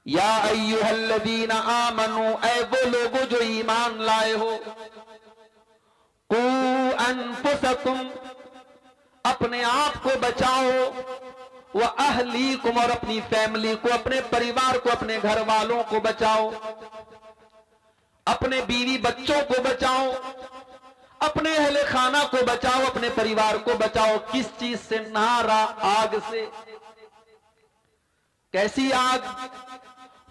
या अय्युहल्लज़ीना आमनू, ऐ वो लोगो जो ईमान लाए हो, कू अनफुसकुम, अपने आप को बचाओ, व अहलीकुम, और अपनी फैमिली को, अपने परिवार को, अपने घर वालों को बचाओ, अपने बीवी बच्चों को बचाओ, अपने अहले खाना को बचाओ, अपने परिवार को बचाओ। किस चीज से? नारा, आग से। कैसी आग?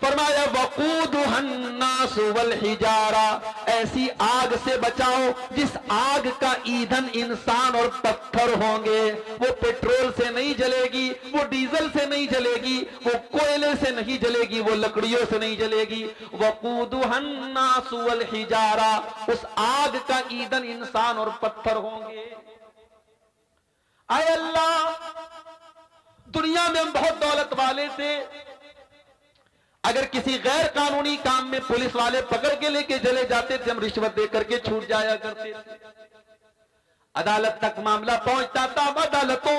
फरमाया वक़ूदुहन्नास वल हिजारा, ऐसी आग से बचाओ जिस आग का ईंधन इंसान और पत्थर होंगे। वो पेट्रोल से नहीं जलेगी, वो डीजल से नहीं जलेगी, वो कोयले से नहीं जलेगी, वो लकड़ियों से नहीं जलेगी। वक़ूदुहन्नास वल हिजारा, उस आग का ईंधन इंसान और पत्थर होंगे। आए अल्लाह, दुनिया में हम बहुत दौलत वाले थे, अगर किसी गैर कानूनी काम में पुलिस वाले पकड़ के लेके चले जाते थे, हम रिश्वत दे करके छूट जाया करते थे। अदालत तक मामला पहुंचता था, अदालतों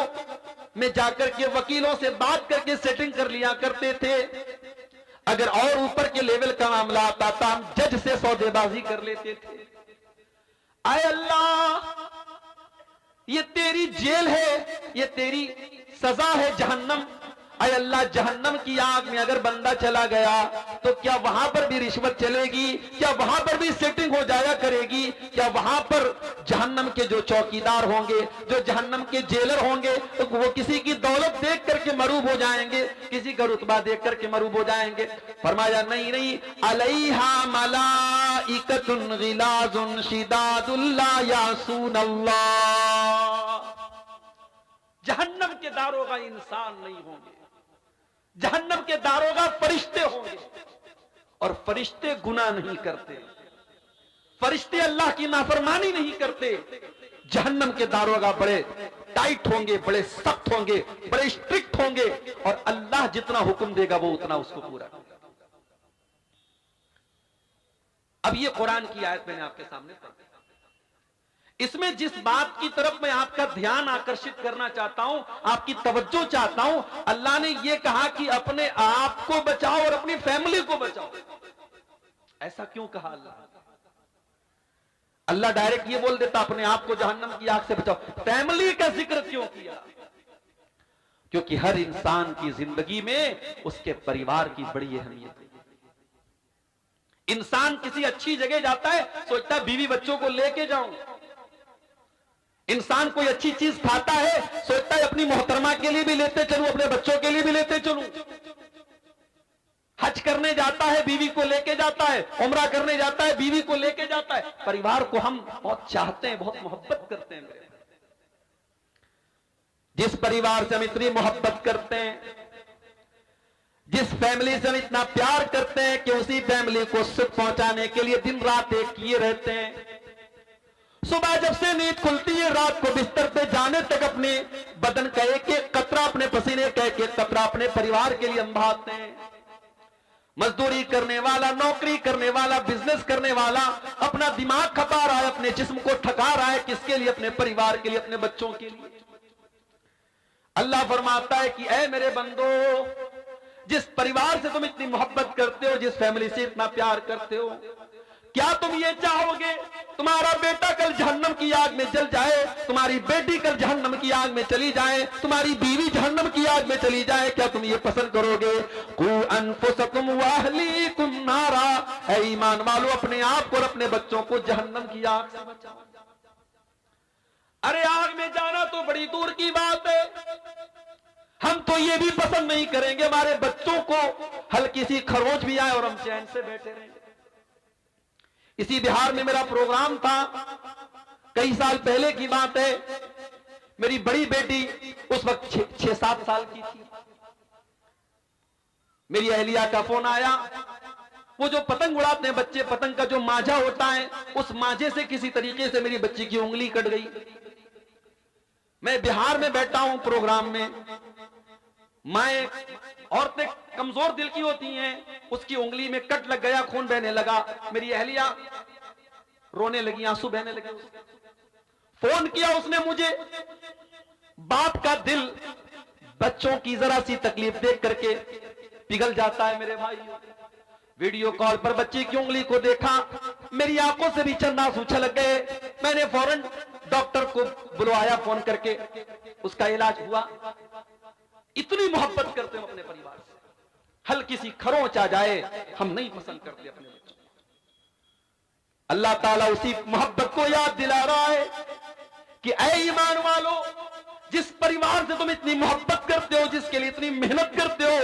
में जाकर के वकीलों से बात करके सेटिंग कर लिया करते थे। अगर और ऊपर के लेवल का मामला आता था, हम जज से सौदेबाजी कर लेते थे। आए अल्लाह, ये तेरी जेल है, ये तेरी सजा है, जहन्नम। अय अल्लाह, जहन्नम की आग में अगर बंदा चला गया तो क्या वहां पर भी रिश्वत चलेगी? क्या वहां पर भी सेटिंग हो जाया करेगी? क्या वहां पर जहन्नम के जो चौकीदार होंगे, जो जहन्नम के जेलर होंगे, तो वो किसी की दौलत देख करके मरूब हो जाएंगे, किसी का रुतबा देख करके मरूब हो जाएंगे? फरमाया नहीं नहीं, अलैहा मलाइकतुन गिलाजुन शिदादुन ला यासूनल्लाह, जहन्नम के दारोगा इंसान नहीं होंगे, जहन्नम के दारोगा फरिश्ते होंगे, और फरिश्ते गुनाह नहीं करते, फरिश्ते अल्लाह की नाफरमानी नहीं करते। जहन्नम के दारोगा बड़े टाइट होंगे, बड़े सख्त होंगे, बड़े स्ट्रिक्ट होंगे, और अल्लाह जितना हुक्म देगा वो उतना उसको पूरा करेगा। अब ये कुरान की आयत मैंने आपके सामने पढ़ी, इसमें जिस बात की तरफ मैं आपका ध्यान आकर्षित करना चाहता हूं, आपकी तवज्जो चाहता हूं, अल्लाह ने यह कहा कि अपने आप को बचाओ और अपनी फैमिली को बचाओ। ऐसा क्यों कहा अल्लाह? अल्लाह डायरेक्ट ये बोल देता अपने आप को जहन्नम की आग से बचाओ, फैमिली का जिक्र क्यों किया? क्योंकि हर इंसान की जिंदगी में उसके परिवार की बड़ी अहमियत है। इंसान किसी अच्छी जगह जाता है, सोचता है बीवी बच्चों को लेके जाऊं। इंसान कोई अच्छी चीज खाता है, सोचता है अपनी मोहतरमा के लिए भी लेते चलूं, अपने बच्चों के लिए भी लेते चलूं। हज करने जाता है, बीवी को लेके जाता है, उम्रा करने जाता है, बीवी को लेके जाता है। परिवार को हम बहुत चाहते हैं, बहुत मोहब्बत करते हैं। मेरे जिस परिवार से हम इतनी मोहब्बत करते हैं, जिस फैमिली से हम इतना प्यार करते हैं कि उसी फैमिली को सुख पहुंचाने के लिए दिन रात एक किए रहते हैं। सुबह जब से नींद खुलती है, रात को बिस्तर पे जाने तक अपने बदन का एक एक कतरा, अपने पसीने का एक एक कतरा अपने परिवार के लिए हम बहाते हैं। मजदूरी करने वाला, नौकरी करने वाला, बिजनेस करने वाला अपना दिमाग खपा रहा है, अपने जिस्म को थका रहा है, किसके लिए? अपने परिवार के लिए, अपने बच्चों के लिए। अल्लाह फरमाता है कि ऐ मेरे बंदो, जिस परिवार से तुम इतनी मोहब्बत करते हो, जिस फैमिली से इतना प्यार करते हो, क्या तुम ये चाहोगे तुम्हारा बेटा कल जहन्नम की आग में जल जाए, तुम्हारी बेटी कल जहन्नम की आग में चली जाए, तुम्हारी बीवी जहन्नम की आग में चली जाए? क्या तुम ये पसंद करोगे? कू अनफुसकुम व अहलीकुम नारा, ऐ ईमान वालों, अपने आप को और अपने बच्चों को जहन्नम की आग से बचाओ। अरे आग में जाना तो बड़ी दूर की बात है, हम तो ये भी पसंद नहीं करेंगे हमारे बच्चों को हल्की सी खरोंच भी आए और हम चैन से बैठे रहें। इसी बिहार में मेरा प्रोग्राम था, कई साल पहले की बात है। मेरी बड़ी बेटी उस वक्त 6-7 साल की थी। मेरी अहलिया का फोन आया। वो जो पतंग उड़ाते हैं बच्चे, पतंग का जो मांझा होता है, उस मांझे से किसी तरीके से मेरी बच्ची की उंगली कट गई। मैं बिहार में बैठा हूं प्रोग्राम में, माए औरतें कमजोर दिल की होती हैं, उसकी उंगली में कट लग गया, खून बहने लगा। मेरी अहलिया रोने लगी, आंसू बहने लगे। फोन किया उसने मुझे, बाप का दिल बच्चों की जरा सी तकलीफ देख करके पिघल जाता है मेरे भाई। वीडियो कॉल पर बच्चे की उंगली को देखा, मेरी आंखों से भी चंद आंसू छलक गए। मैंने फौरन डॉक्टर को बुलवाया फोन करके, उसका इलाज हुआ। इतनी मोहब्बत करते हम अपने परिवार से, हल्की सी खरोंच आ जाए हम नहीं पसंद करते अपने बच्चों को। अल्लाह ताला उसी मोहब्बत को याद दिला रहा है कि ऐ ईमान वालों, जिस परिवार से तुम इतनी मोहब्बत करते हो, जिसके लिए इतनी मेहनत करते हो,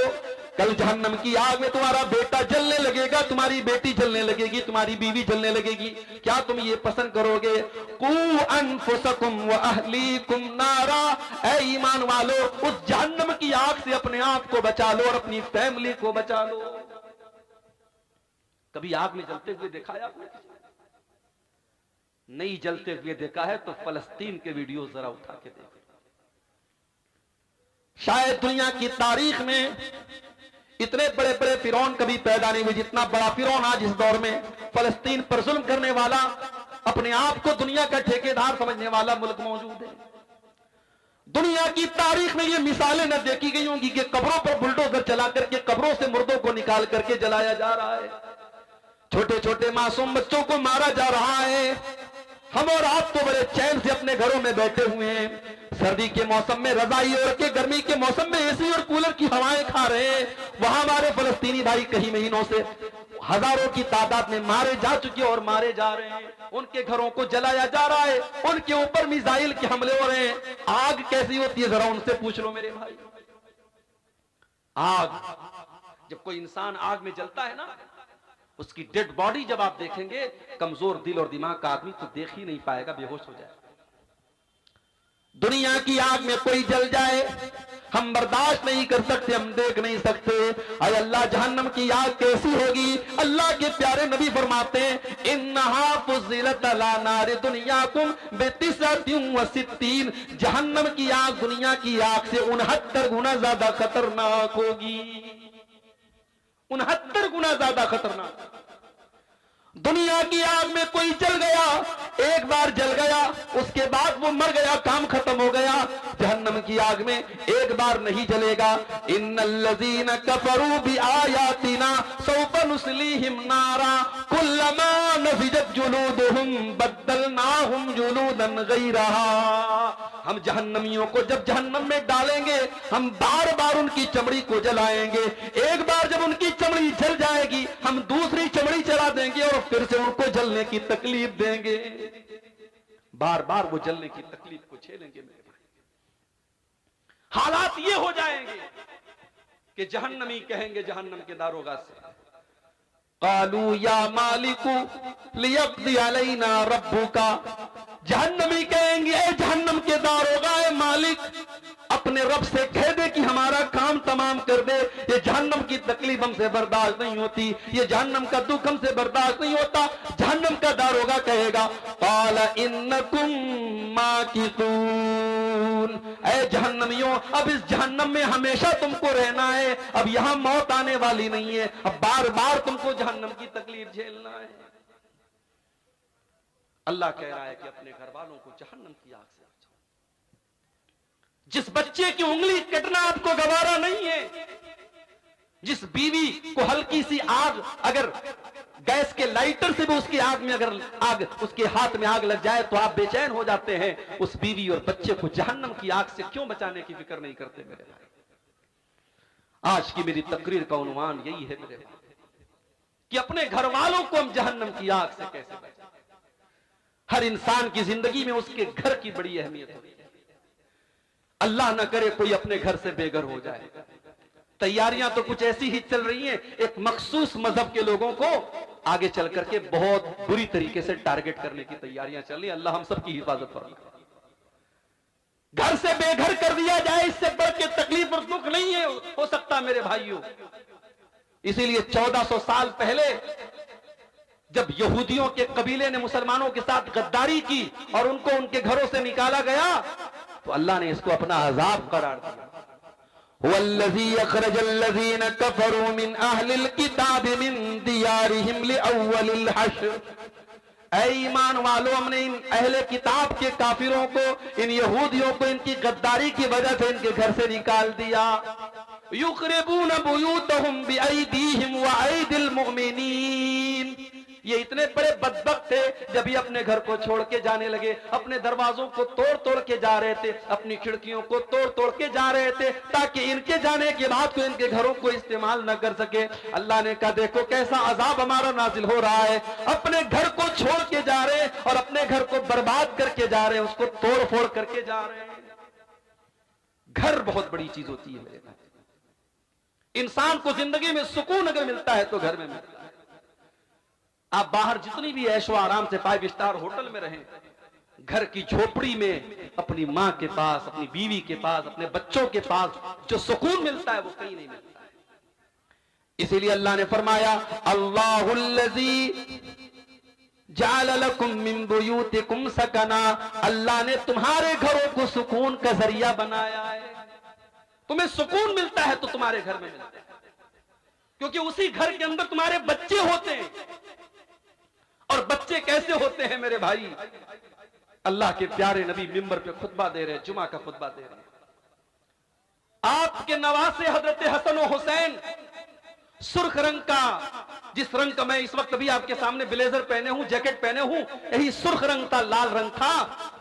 कल जहन्नम की आग में तुम्हारा बेटा जलने लगेगा, तुम्हारी बेटी जलने लगेगी, तुम्हारी बीवी जलने लगेगी। क्या तुम ये पसंद करोगे? कू अनफुसकुम व अहलीकुम नारा, ऐ ईमान वालों, उस जहन्नम की आग से अपने आप को बचा लो और अपनी फैमिली को बचा लो। कभी आग में जलते हुए देखा है आपने? नहीं जलते हुए देखा है तो फलस्तीन के वीडियो जरा उठा के देखो। शायद दुनिया की तारीख में इतने बड़े बड़े फिरौन कभी पैदा नहीं हुए जितना बड़ा फिरौन आज इस दौर में, फलस्तीन पर जुल्म करने वाला, अपने आप को दुनिया का ठेकेदार समझने वाला मुल्क मौजूद है। दुनिया की तारीख में ये मिसालें न देखी गई होंगी कि कब्रों पर बुलडोजर चला करके कब्रों से मुर्दों को निकाल करके जलाया जा रहा है, छोटे छोटे मासूम बच्चों को मारा जा रहा है। हम और आप तो बड़े चैन से अपने घरों में बैठे हुए हैं, सर्दी के मौसम में रजाई ओढ़ के, गर्मी के मौसम में एसी और कूलर की हवाएं खा रहे हैं। वहां हमारे फलस्तीनी भाई कई महीनों से हजारों की तादाद में मारे जा चुके और मारे जा रहे हैं। उनके घरों को जलाया जा रहा है, उनके ऊपर मिसाइल के हमले हो रहे हैं। आग कैसी होती है जरा उनसे पूछ लो मेरे भाई। आग, जब कोई इंसान आग में जलता है ना, उसकी डेड बॉडी जब आप देखेंगे, कमजोर दिल और दिमाग का आदमी तो देख ही नहीं पाएगा, बेहोश हो जाएगा। दुनिया की आग में कोई जल जाए हम बर्दाश्त नहीं कर सकते, हम देख नहीं सकते। अरे अल्लाह, जहन्नम की आग कैसी होगी? अल्लाह के प्यारे नबी फरमाते हैं, इन्नहा फुज़िलत अला नारि दुनियाकुम बितिसअतिन व सित्तीन, जहन्नम की आग दुनिया की आग से 69 गुना ज्यादा खतरनाक होगी। 69 गुना ज्यादा खतरनाक। दुनिया की आग में कोई जल गया, एक बार जल गया, उसके बाद वो मर गया, काम खत्म हो गया। जहन्नम की आग में एक बार नहीं जलेगा। इन्नल्लज़ीना कफरू बिआयातिना सौफ नुस्लीहिम नारा कुल्लमा नफिजत जुलूदुहुम बद्दलनाहुम जुलूदन गैरहा। हम जहन्नमियों को जब जहन्नम में डालेंगे, हम बार बार उनकी चमड़ी को जलाएंगे। एक बार जब उनकी चमड़ी जल जाएगी, हम दूसरी चमड़ी चला देंगे और फिर से उनको जलने की तकलीफ देंगे। बार बार वो जलने की तकलीफ को झेलेंगे मेरे भाई। हालात ये हो जाएंगे कि जहन्नमी कहेंगे जहन्नम के दारोगा से, कालू या मालिकू लियक़्दी अलैना रब्बुका। जहन्नमी कहेंगे, ए जहन्नम के दारोगा, ए मालिक, अपने रब से कह दे कि हमारा काम तमाम कर दे। ये जहन्नम की तकलीफ हमसे बर्दाश्त नहीं होती, ये जहन्नम का दुख हमसे बर्दाश्त नहीं होता। जहन्नम का दारोगा कहेगा, क़ाल इन्नकुम माकिसून, ऐ जहन्नमियों, अब इस जहन्नम में हमेशा तुमको रहना है, अब यहां मौत आने वाली नहीं है, अब बार बार तुमको जहन्नम की तकलीफ झेलना है। अल्लाह कह रहा है कि अपने घर वालों को जहन्नम की आग से बचाओ। जिस बच्चे की उंगली कटना आपको गवारा नहीं है, जिस बीवी को हल्की सी आग, अगर गैस के लाइटर से भी उसकी आग में अगर आग, उसके हाथ में आग लग जाए तो आप बेचैन हो जाते हैं, उस बीवी और बच्चे को जहन्नम की आग से क्यों बचाने की फिक्र नहीं करते मेरे भाई। आज की मेरी तकरीर का उन्वान यही है मेरे भाई कि अपने घर वालों को हम जहन्नम की आग से कैसे बचाएं। हर इंसान की जिंदगी में उसके घर की बड़ी अहमियत होती है। अल्लाह न करे कोई अपने घर से बेघर हो जाए। तैयारियां तो कुछ ऐसी ही चल रही हैं, एक मखसूस मजहब के लोगों को आगे चल करके बहुत बुरी तरीके से टारगेट करने की तैयारियां चल रही हैं। अल्लाह हम सबकी हिफाजत फरमाए। घर से बेघर कर दिया जाए, इससे बढ़ के तकलीफ और दुख नहीं है हो सकता मेरे भाइयों। इसीलिए 1400 साल पहले जब यहूदियों के कबीले ने मुसलमानों के साथ गद्दारी की और उनको उनके घरों से निकाला गया, तो अल्लाह ने इसको अपना अजाब करार दिया। वल्लज़ी अखरजल्लज़ीन कफरू मिन अहलिल किताब मिन दियारिहिम लिअव्वलिल हश्र। ऐ ईमान वालों, हमने इन अहले किताब के काफिरों को, इन यहूदियों को इनकी गद्दारी की वजह से इनके घर से निकाल दिया। युक़रिबून बुयूतहुम बिअयदीहिम व अयदिल मुमिनीन। ये इतने बड़े बदबख्त थे जब ये अपने घर को छोड़ के जाने लगे, अपने दरवाजों को तोड़ तोड़ के जा रहे थे, अपनी खिड़कियों को तोड़ तोड़ के जा रहे थे, ताकि इनके जाने के बाद कोई इनके घरों को इस्तेमाल न कर सके। अल्लाह ने कहा देखो कैसा अजाब हमारा नाजिल हो रहा है, अपने घर को छोड़ के जा रहे हैं और अपने घर को बर्बाद करके जा रहे हैं, उसको तोड़ फोड़ करके जा रहे हैं। घर बहुत बड़ी चीज होती है मेरे भाई। इंसान को जिंदगी में सुकून अगर मिलता है तो घर में मिलता है। आप बाहर जितनी भी ऐशो आराम से 5 स्टार होटल में रहें, घर की झोपड़ी में अपनी मां के पास, अपनी बीवी के पास, अपने बच्चों के पास जो सुकून मिलता है वो कहीं नहीं मिलता है। इसीलिए अल्लाह ने फरमाया अल्लाहुल्लज़ी जअल लकुम मिन बुयूतिकुम सकना, अल्लाह ने तुम्हारे घरों को सुकून का जरिया बनाया है। तुम्हें सुकून मिलता है तो तुम्हारे घर में मिलता है, क्योंकि उसी घर के अंदर तुम्हारे बच्चे होते हैं। और बच्चे कैसे होते हैं मेरे भाई? अल्लाह के प्यारे नबी मिंबर पे खुतबा दे रहे हैं, जुमा का खुतबा दे रहे हैं। आपके नवासे हजरत हसन और हुसैन सुर्ख रंग का, जिस रंग का मैं इस वक्त भी आपके सामने ब्लेजर पहने हूं, जैकेट पहने हूं, यही सुर्ख रंग था, लाल रंग था।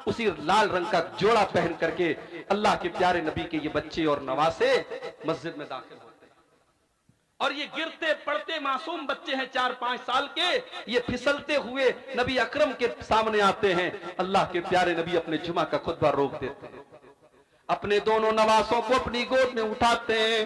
उसी लाल रंग का जोड़ा पहन करके अल्लाह के प्यारे नबी के ये बच्चे और नवासे मस्जिद में दाखिल होते हैं। और ये गिरते पड़ते मासूम बच्चे हैं 4-5 साल के, ये फिसलते हुए नबी अकरम के सामने आते हैं। अल्लाह के प्यारे नबी अपने जुमा का खुतबा रोक देते हैं, अपने दोनों नवासों को अपनी गोद में उठाते हैं,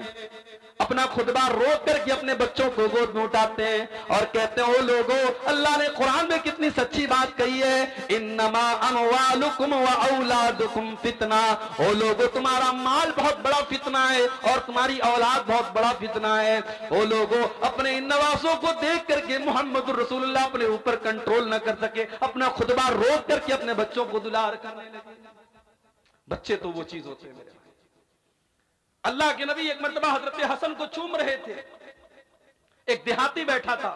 अपना खुतबा रोक करके अपने बच्चों को गोद में उठाते हैं और कहते हैं ओ लोगों, अल्लाह ने कुरान में कितनी सच्ची बात कही है, इन्नमा अमवालुकुम व औलादुकुम फितना। ओ लोगों, तुम्हारा माल बहुत बड़ा फितना है और तुम्हारी औलाद बहुत बड़ा फितना है। ओ लोगों, अपने इन नवासों को देख करके मोहम्मद रसूलुल्लाह अपने ऊपर कंट्रोल न कर सके, अपना खुतबा रोक करके अपने बच्चों को दुलार करने लगे। बच्चे तो वो चीज होते हैं मेरे। अल्लाह के नबी एक मर्तबा हजरत हसन को चूम रहे थे, एक देहाती बैठा था,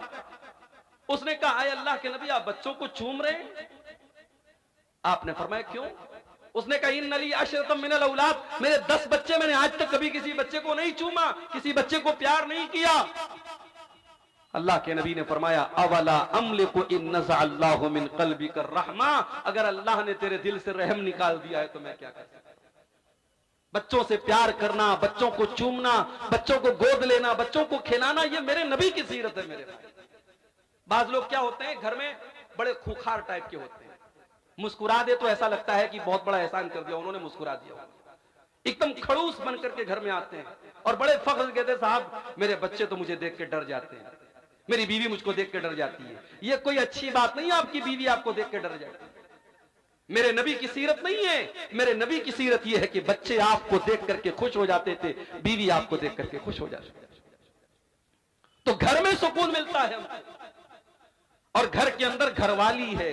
उसने कहा आए अल्लाह के नबी आप बच्चों को चूम रहे हैं? आपने फरमाया क्यों? उसने कहा इन नली अशरतम मिनल औलाद, मेरे 10 बच्चे, मैंने आज तक कभी किसी बच्चे को नहीं चूमा, किसी बच्चे को प्यार नहीं किया। अल्लाह के नबी ने फरमाया अवला अमलिकु इन नज़अल्लाहु मिन क़ल्बिका रहमा, अगर अल्लाह ने तेरे दिल से रहम निकाल दिया है तो मैं क्या कर सकता। बच्चों से प्यार करना, बच्चों को चूमना, बच्चों को गोद लेना, बच्चों को खिलाना, ये मेरे नबी की सीरत है मेरे भाई। बाज लोग क्या होते हैं, घर में बड़े खूंखार टाइप के होते हैं, मुस्कुरा दे तो ऐसा लगता है कि बहुत बड़ा एहसान कर दिया उन्होंने, मुस्कुरा दिया। एकदम खड़ूस बन करके घर में आते हैं और बड़े फख्र से कहते हैं साहब मेरे बच्चे तो मुझे देख के डर जाते हैं, मेरी बीवी मुझको देख के डर जाती है। ये कोई अच्छी बात नहीं है, आपकी बीवी आपको देख के डर जाती है। मेरे नबी की सीरत नहीं है। मेरे नबी की सीरत यह है कि बच्चे आपको देख करके खुश हो जाते थे, बीवी आपको देख करके खुश हो जाती थी। तो घर में सुकून मिलता है और घर के अंदर घरवाली है,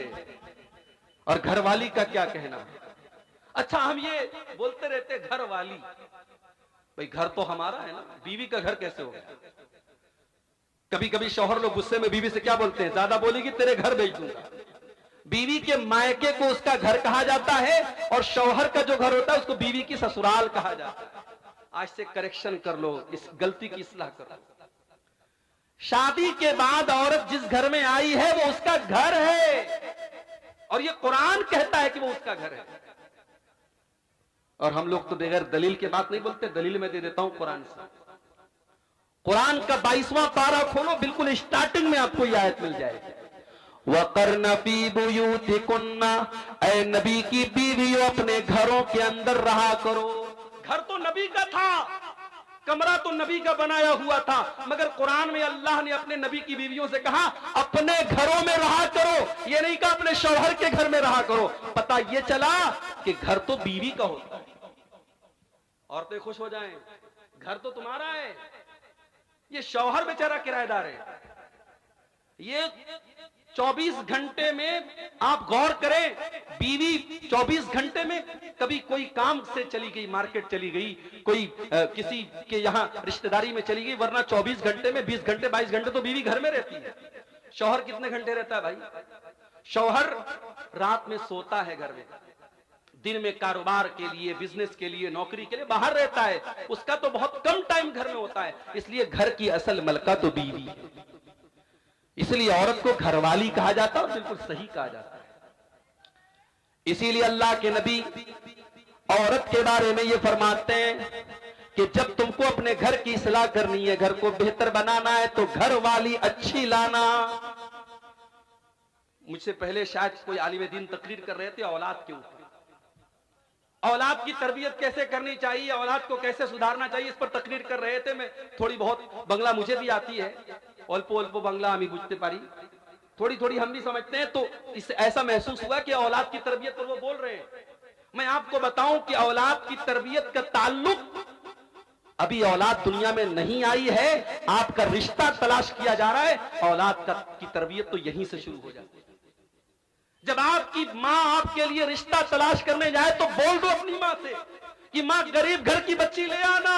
और घरवाली का क्या कहना। अच्छा हम ये बोलते रहते घरवाली, भाई घर तो हमारा है ना, बीवी का घर कैसे होगा? कभी कभी शौहर लोग गुस्से में बीवी से क्या बोलते हैं, ज्यादा बोलेगी तेरे घर भेज दूंगा। बीवी के मायके को उसका घर कहा जाता है और शौहर का जो घर होता है उसको बीवी की ससुराल कहा जाता है। आज से करेक्शन कर लो, इस गलती की इस्लाह करो। शादी के बाद औरत जिस घर में आई है वो उसका घर है और ये कुरान कहता है कि वो उसका घर है। और हम लोग तो बगैर दलील के बात नहीं बोलते, दलील में दे देता हूं कुरान से। कुरान का 22वां पारा खोलो, बिल्कुल स्टार्टिंग में आपको यह आयत मिल जाएगी, वक़र्न फ़ी बुयूतिकुन्ना, ऐ नबी की बीवियों अपने घरों के अंदर रहा करो। घर तो नबी का था, कमरा तो नबी का बनाया हुआ था, मगर कुरान में अल्लाह ने अपने नबी की बीवियों से कहा अपने घरों में रहा करो, ये नहीं कहा अपने शौहर के घर में रहा करो। पता ये चला कि घर तो बीवी का होता है। औरतें खुश हो जाएं, घर तो तुम्हारा है, ये शौहर बेचारा किराएदार है। ये 24 घंटे में आप गौर करें, बीवी 24 घंटे में कभी कोई काम से चली गई, मार्केट चली गई, कोई किसी के यहाँ रिश्तेदारी में चली गई, वरना 24 घंटे में 20 घंटे 22 घंटे तो बीवी घर में रहती है। शौहर कितने घंटे रहता है भाई? शौहर रात में सोता है घर में, दिन में कारोबार के लिए, बिजनेस के लिए, नौकरी के लिए बाहर रहता है, उसका तो बहुत कम टाइम घर में होता है। इसलिए घर की असल मलका तो बीवी है, इसलिए औरत को घरवाली कहा जाता है और बिल्कुल सही कहा जाता है। इसीलिए अल्लाह के नबी औरत के बारे में ये फरमाते हैं कि जब तुमको अपने घर की इस्लाह करनी है, घर को बेहतर बनाना है, तो घर वाली अच्छी लाना। मुझसे पहले शायद कोई आलिम दीन तकरीर कर रहे थे औलाद के ऊपर, औलाद की तरबियत कैसे करनी चाहिए, औलाद को कैसे सुधारना चाहिए, इस पर तकरीर कर रहे थे। मैं थोड़ी बहुत बांग्ला मुझे भी आती है, अल्पो अल्पो बांग्ला हम बुझते पारी, थोड़ी थोड़ी हम भी समझते हैं। तो इससे ऐसा महसूस हुआ कि औलाद की तरबियत पर वो बोल रहे हैं। मैं आपको बताऊं कि औलाद की तरबियत का ताल्लुक, अभी औलाद दुनिया में नहीं आई है, आपका रिश्ता तलाश किया जा रहा है, औलाद की तरबियत तो यहीं से शुरू हो जाती है। जब आपकी माँ आपके लिए रिश्ता तलाश करने जाए तो बोल दो अपनी माँ से कि माँ गरीब घर की बच्ची ले आना,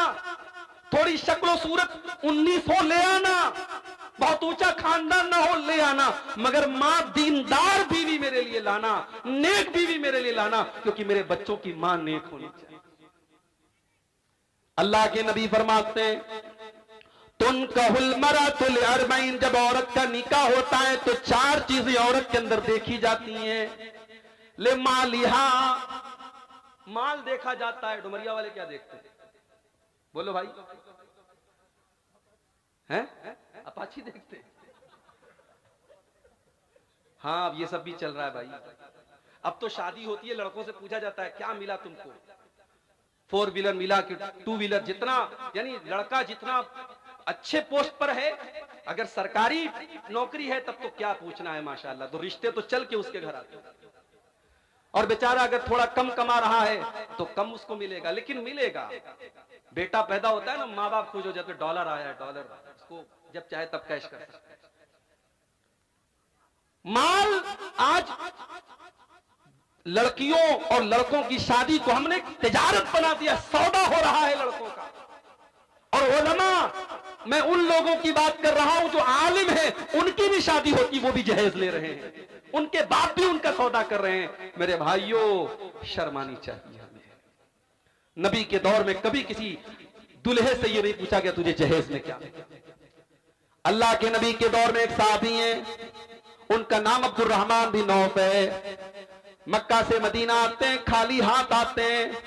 थोड़ी शक्लो सूरत 19 हो ले आना, बहुत ऊंचा खानदान ना हो ले आना, मगर माँ दीनदार बीवी मेरे लिए लाना, नेक बीवी मेरे लिए लाना, क्योंकि मेरे बच्चों की माँ नेक होनी चाहिए। अल्लाह के नबी फरमाते हैं तुनकहुल मरातुल अरबईन, जब औरत का निकाह होता है तो 4 चीजें औरत के अंदर देखी जाती हैं। ले मालिहा, माल देखा जाता है। डुमरिया वाले क्या देखते हैं? बोलो भाई, हैं? अपाची देखते हैं? हाँ, अब ये सब भी चल रहा है भाई। अब तो शादी होती है, लड़कों से पूछा जाता है क्या मिला तुमको, 4 व्हीलर मिला कि 2 व्हीलर, जितना यानी लड़का जितना अच्छे पोस्ट पर है, अगर सरकारी नौकरी है तब तो क्या पूछना है, माशाल्लाह, तो रिश्ते तो चल के उसके घर आते हैं। और बेचारा अगर थोड़ा कम कमा रहा है तो कम उसको मिलेगा, लेकिन मिलेगा। बेटा पैदा होता है ना, माँ बाप खुश हो जाते, डॉलर आया है, डॉलर, उसको जब चाहे तब कैश कर सकते हैं। माल, आज लड़कियों और लड़कों की शादी को हमने तिजारत बना दिया, सौदा हो रहा है लड़कों का। और उलमा, मैं उन लोगों की बात कर रहा हूं जो आलिम है, उनकी भी शादी होती, वो भी जहेज ले रहे हैं, उनके बाप भी उनका सौदा कर रहे हैं। मेरे भाइयों, शर्मानी चाहिए हमें। नबी के दौर में कभी किसी दुल्हे से ये नहीं पूछा गया तुझे जहेज में क्या। अल्लाह के नबी के दौर में एक साहबी हैं, उनका नाम अब्दुर्रहमान बिन औफ है। मक्का से मदीना आते हैं, खाली हाथ आते हैं,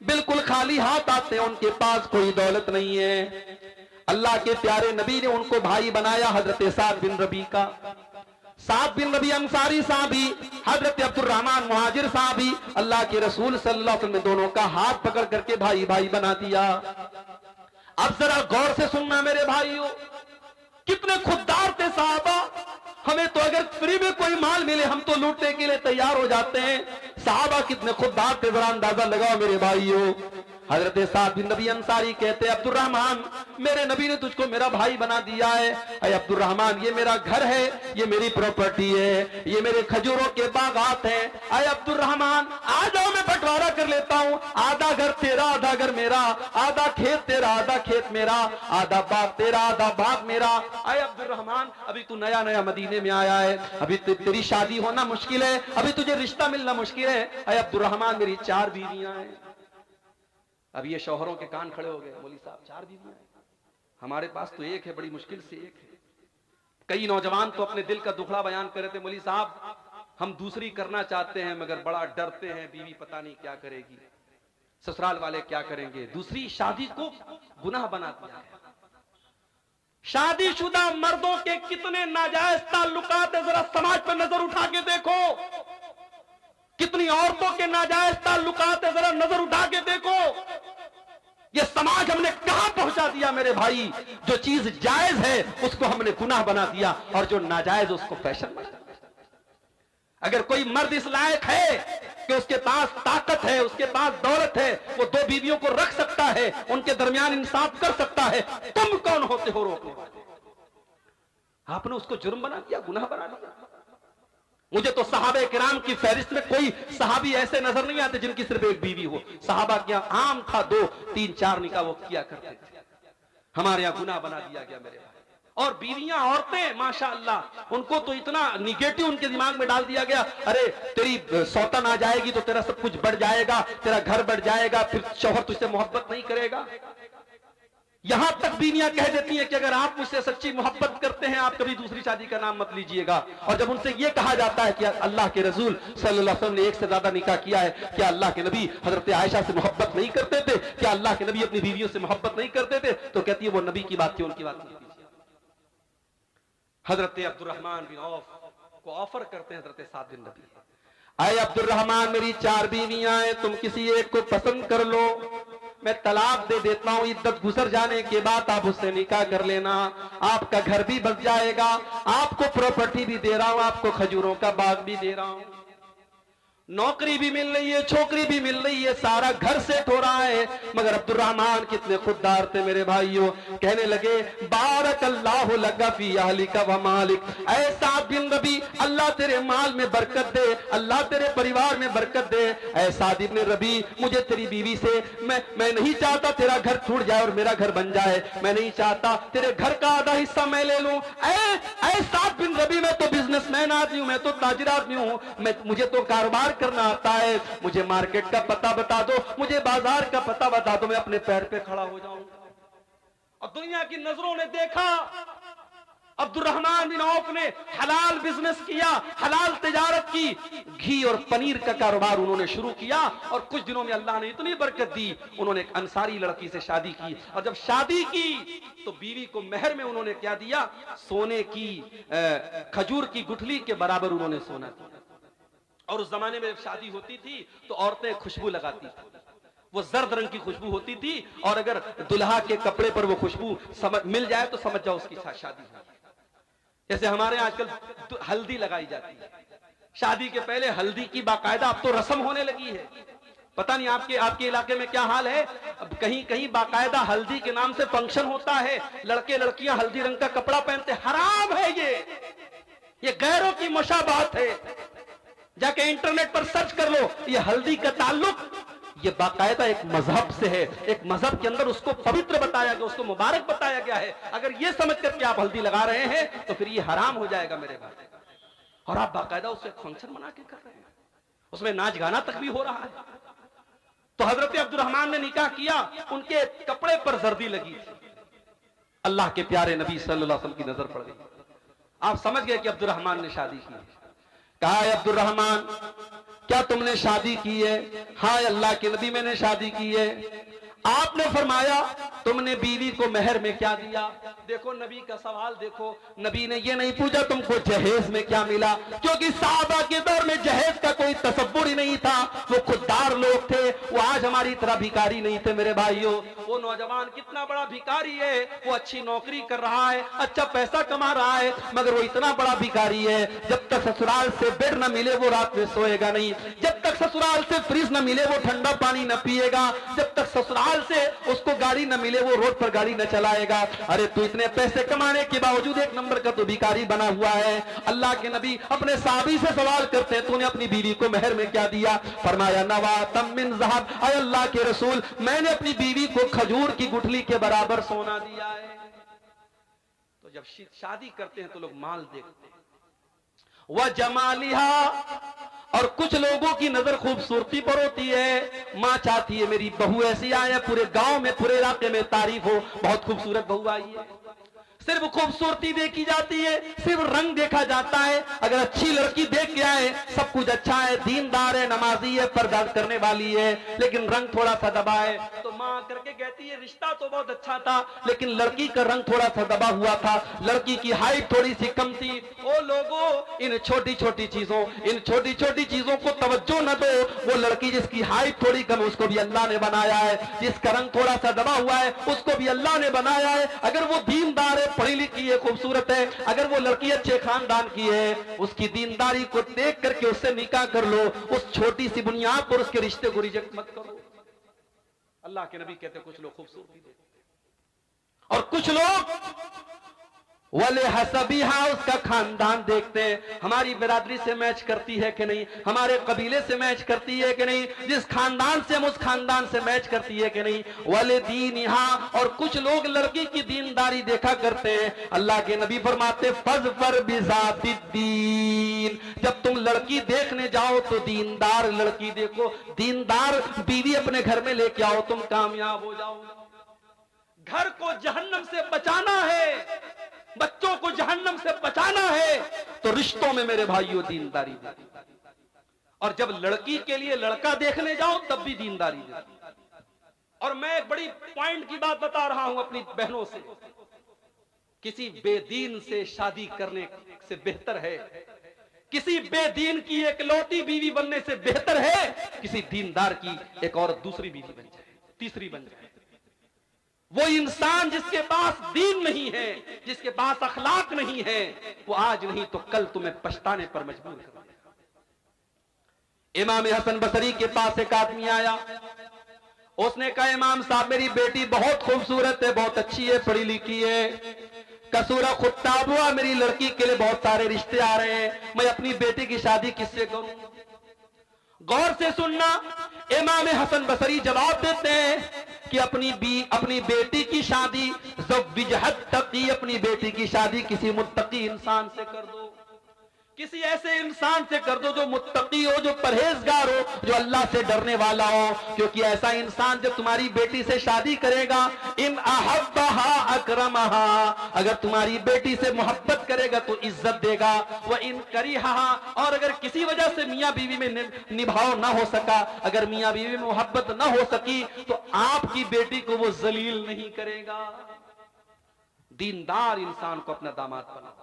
बिल्कुल खाली हाथ आते हैं, उनके पास कोई दौलत नहीं है। अल्लाह के प्यारे नबी ने उनको भाई बनाया, हजरत साद बिन रबी का। साद बिन रबी अंसारी साहबी, हजरत अब्दुर्रहमान मुहाजिर साहबी, अल्लाह के रसूल सल्लल्लाहु अलैहि वसल्लम दोनों का हाथ पकड़ करके भाई भाई बना दिया। अब जरा गौर से सुनना मेरे भाइयों, कितने खुददार थे साहबा। हमें तो अगर फ्री में कोई माल मिले हम तो लूटने के लिए तैयार हो जाते हैं। साहबा कितने खुददार थे, जरा अंदाजा लगाओ मेरे भाइयों। हजरत साद बिन नबी अंसारी कहते हैं, अब्दुर्रहमान, मेरे नबी ने तुझको मेरा भाई बना दिया है। अरे अब्दुर्रहमान, ये मेरा घर है, ये मेरी प्रॉपर्टी है, ये मेरे खजूरों के बागात हैं। अरे अब्दुर्रहमान, आ जाओ, मैं बंटवारा कर लेता हूँ, आधा घर तेरा, आधा घर मेरा, आधा खेत तेरा, आधा खेत मेरा, आधा बाग तेरा, आधा बाग मेरा। अरे अब्दुर्रहमान, अभी तू नया नया मदीने में आया है, अभी तेरी शादी होना मुश्किल है, अभी तुझे रिश्ता मिलना मुश्किल है। अरे अब्दुर्रहमान, मेरी 4 बीवियां हैं। अब ये शौहरों के कान खड़े हो गए, मौली साहब 4 बीवियां हैं, हमारे पास तो एक है, बड़ी मुश्किल से एक है। कई नौजवान तो अपने दिल का दुखड़ा बयान कर रहे थे, मौली साहब हम दूसरी करना चाहते हैं मगर बड़ा डरते हैं, बीवी पता नहीं क्या करेगी, ससुराल वाले क्या करेंगे। दूसरी शादी को गुनाह बना दिया है। शादीशुदा मर्दों के कितने नाजायज ताल्लुकात है, जरा समाज पर नजर उठा के देखो। कितनी औरतों के नाजायज ताल्लुकात है, जरा नजर उठा के देखो। ये समाज हमने कहां पहुंचा दिया मेरे भाई। जो चीज जायज है उसको हमने गुनाह बना दिया और जो नाजायज उसको फैशन बना दिया। अगर कोई मर्द इस लायक है कि उसके पास ताकत है, उसके पास दौलत है, वो 2 बीवियों को रख सकता है, उनके दरमियान इंसाफ कर सकता है, तुम कौन होते हो रोकने वाले? आपने उसको जुर्म बना दिया, गुनाह बना दिया। मुझे तो सहाबे किराम की फहरिस्त में कोई सहाबी ऐसे नजर नहीं आते जिनकी सिर्फ एक बीवी हो। सहाबा के यहाँ आम था 2, 3, 4 निकाह वो किया करते थे। हमारे यहाँ गुनाह बना दिया गया मेरे भाई। और बीवियां औरतें माशाअल्लाह, उनको तो इतना निगेटिव उनके दिमाग में डाल दिया गया, अरे तेरी सौतन आ जाएगी तो तेरा सब कुछ बढ़ जाएगा, तेरा घर बढ़ जाएगा, फिर शौहर तुझसे मोहब्बत नहीं करेगा। यहां तक बीवियां कह देती हैं कि अगर आप मुझसे सच्ची मोहब्बत करते हैं आप कभी दूसरी शादी का नाम मत लीजिएगा। और जब उनसे यह कहा जाता है कि अल्लाह के रसूल सल्लल्लाहु अलैहि वसल्लम ने एक से ज्यादा निकाह किया है, क्या अल्लाह के नबी हजरत आयशा से मोहब्बत नहीं करते थे, क्या अल्लाह के नबी अपनी बीवियों से मोहब्बत नहीं करते थे, तो कहती है वो नबी की बात थी, उनकी बात नहीं थी। हजरत अब्दुर्रहमान बिन औफ को ऑफर करते हैं हजरत साद बिन रबी, आए अब्दुर्रहमान मेरी 4 बीवियां हैं, तुम किसी एक को पसंद कर लो, मैं तलाक दे देता हूं, इद्दत गुजर जाने के बाद आप उससे निकाह कर लेना, आपका घर भी बच जाएगा, आपको प्रॉपर्टी भी दे रहा हूं, आपको खजूरों का बाग भी दे रहा हूं, नौकरी भी मिल रही है, छोकरी भी मिल रही है, सारा घर सेट हो रहा है। मगर अब्दुर्रहमान कितने खुददार थे मेरे भाइयों, कहने लगे बारकल्लाहु लका फी अहलिका व मालिक, ऐ साद बिन रबी अल्लाह तेरे माल में बरकत दे, अल्लाह तेरे परिवार में बरकत दे। ऐ साद इब्न रबी मुझे तेरी बीवी से मैं नहीं चाहता तेरा घर छूट जाए और मेरा घर बन जाए, मैं नहीं चाहता तेरे घर का आधा हिस्सा मैं ले लूं। ऐ साद बिन रबी मैं तो बिजनेसमैन आदमी हूं, मैं तो ताजिर आदमी हूं, मुझे तो कारोबार करना आता है, मुझे मार्केट का पता बता दो, मुझे बाजार का पता बता दो, मैं अपने पैर पे खड़ा हो जाऊं। और दुनिया की नजरों ने देखा अब्दुर्रहमान बिन औफ ने हलाल बिजनेस किया, हलाल तिजारत की, घी और पनीर का कारोबार उन्होंने शुरू किया और कुछ दिनों में अल्लाह ने इतनी बरकत दी, उन्होंने एक अंसारी लड़की से शादी की। और जब शादी की तो बीवी को मेहर में उन्होंने क्या दिया, सोने की खजूर की गुठली के बराबर उन्होंने सोना दिया। और उस जमाने में जब शादी होती थी तो औरतें खुशबू लगाती थी, वो जर्द रंग की खुशबू होती थी, और अगर दुल्हा के कपड़े पर वो खुशबू मिल जाए तो समझ जाओ उसकी शादी है। जैसे हमारे आजकल हल्दी लगाई जाती है, शादी के पहले हल्दी की बाकायदा अब तो रस्म होने लगी है। पता नहीं आपके इलाके में क्या हाल है, अब कहीं कहीं बाकायदा हल्दी के नाम से फंक्शन होता है, लड़के लड़कियां हल्दी रंग का कपड़ा पहनते, हराम है ये गैरों की मुशाबहत है। जाके इंटरनेट पर सर्च कर लो, ये हल्दी का ताल्लुक ये बाकायदा एक मजहब से है, एक मजहब के अंदर उसको पवित्र बताया गया, उसको मुबारक बताया गया है। अगर ये समझ करके आप हल्दी लगा रहे हैं तो फिर ये हराम हो जाएगा मेरे भाई। और आप बाकायदा उससे फंक्शन बना के कर रहे हैं, उसमें नाच गाना तक भी हो रहा है। तो हजरत अब्दुर्रहमान ने निकाह किया, उनके कपड़े पर जर्दी लगी थी, अल्लाह के प्यारे नबी सल्लल्लाहु अलैहि वसल्लम की नजर पड़ गई। आप समझ गए कि अब्दुर्रहमान ने शादी की। कहा अब्दुर्रहमान क्या तुमने शादी की है? हाँ अल्लाह के नबी मैंने शादी की है। आपने फरमाया तुमने बीवी को मेहर में क्या दिया? देखो नबी का सवाल देखो, नबी ने ये नहीं पूछा तुमको जहेज में क्या मिला, क्योंकि साहबा के दौर में जहेज का कोई तसव्वुर ही नहीं था, वो खुददार लोग थे, वो आज हमारी तरह भिखारी नहीं थे मेरे भाइयों। वो नौजवान कितना बड़ा भिखारी है, वो अच्छी नौकरी कर रहा है, अच्छा पैसा कमा रहा है, मगर वो इतना बड़ा भिखारी है, जब तक ससुराल से बेड न मिले वो रात में सोएगा नहीं, जब तक ससुराल से फ्रिज न मिले वो ठंडा पानी न पिएगा, जब तक ससुराल से उसको गाड़ी न मिले वो रोड पर गाड़ी न चलाएगा। अरे तू इतने पैसे कमाने के बावजूद एक नंबर का तो भिखारी बना हुआ है। अल्लाह के नबी अपने साहबी से सवाल करते हैं तूने अपनी बीवी को मेहर में क्या दिया? फरमाया नवातम मिन ज़हब, ऐ अल्लाह के रसूल मैंने अपनी बीवी को खजूर की गुठली के बराबर सोना दिया है। तो जब शादी करते हैं तो लोग माल देखते हैं, वह जमालिहा, और कुछ लोगों की नजर खूबसूरती पर होती है। माँ चाहती है मेरी बहू ऐसी आए, पूरे गांव में पूरे इलाके में तारीफ हो, बहुत खूबसूरत बहू आई है। सिर्फ खूबसूरती देखी जाती है, सिर्फ रंग देखा जाता है। अगर अच्छी लड़की देख के आए, सब कुछ अच्छा है, दीनदार है, नमाजी है, पर्दा करने वाली है, लेकिन रंग थोड़ा सा दबा है, तो माँ करके कहती है रिश्ता तो बहुत अच्छा था लेकिन लड़की का रंग थोड़ा सा दबा हुआ था, लड़की की हाइट थोड़ी सी कम थी। ओ लोगों, इन छोटी छोटी चीजों को तवज्जो न दो। वो लड़की जिसकी हाइट थोड़ी कम उसको भी अल्लाह ने बनाया है, जिसका रंग थोड़ा सा दबा हुआ है उसको भी अल्लाह ने बनाया है। अगर वो दीनदार है, पढ़ी लिखी है, खूबसूरत है, अगर वो लड़की अच्छे खानदान की है, उसकी दीनदारी को देख करके उससे निकाह कर लो। उस छोटी सी बुनियाद पर उसके रिश्ते को रिजेक्ट मत करो। अल्लाह के नबी कहते कुछ लोग खूबसूरती देखते और कुछ लोग वले हसबिहा, उसका खानदान देखते हैं, हमारी बिरादरी से मैच करती है कि नहीं, हमारे कबीले से मैच करती है कि नहीं, जिस खानदान से हम उस खानदान से मैच करती है कि नहीं। वले दीनिहा, और कुछ लोग लड़की की दीनदारी देखा करते हैं। अल्लाह के नबी फरमाते फज़फर बिज़ातिद्दीन, जब तुम लड़की देखने जाओ तो दीनदार लड़की देखो, दीनदार बीवी अपने घर में लेके आओ, तुम कामयाब हो जाओगे। घर को जहन्नम से बचाना है, बच्चों को जहन्नम से बचाना है, तो रिश्तों में मेरे भाइयों दीनदारी दे। और जब लड़की के लिए लड़का देखने जाओ तब भी दीनदारी दे। और मैं एक बड़ी पॉइंट की बात बता रहा हूं अपनी बहनों से, किसी बेदीन से शादी करने से बेहतर है, किसी बेदीन की एकलौती बीवी बनने से बेहतर है किसी दीनदार की एक और दूसरी बीवी बन जाए, तीसरी बन जाए। वो इंसान जिसके पास दीन नहीं है, जिसके पास अखलाक नहीं है, वो आज नहीं तो कल तुम्हें पछताने पर मजबूर कर देगा। इमाम हसन बसरी के पास एक आदमी आया, उसने कहा इमाम साहब मेरी बेटी बहुत खूबसूरत है, बहुत अच्छी है, पढ़ी लिखी है, कसूरा खुत्ताब हुआ, मेरी लड़की के लिए बहुत सारे रिश्ते आ रहे हैं, मैं अपनी बेटी की शादी किससे करूं? गौर से सुनना, इमाम हसन बसरी जवाब देते हैं कि अपनी बेटी की शादी ज़व्विजहत तक़ी, अपनी बेटी की शादी किसी मुत्तकी इंसान से कर दो, किसी ऐसे इंसान से कर दो जो मुत्तकी हो, जो परहेजगार हो, जो अल्लाह से डरने वाला हो। क्योंकि ऐसा इंसान जब तुम्हारी बेटी से शादी करेगा, इन अहब्बहा अकरमहा, अगर तुम्हारी बेटी से मोहब्बत करेगा तो इज्जत देगा, व इन करिहा, और अगर किसी वजह से मियां बीवी में निभाव ना हो सका, अगर मियां बीवी में मोहब्बत ना हो सकी, तो आपकी बेटी को वो जलील नहीं करेगा। दीनदार इंसान को अपना दामाद बना।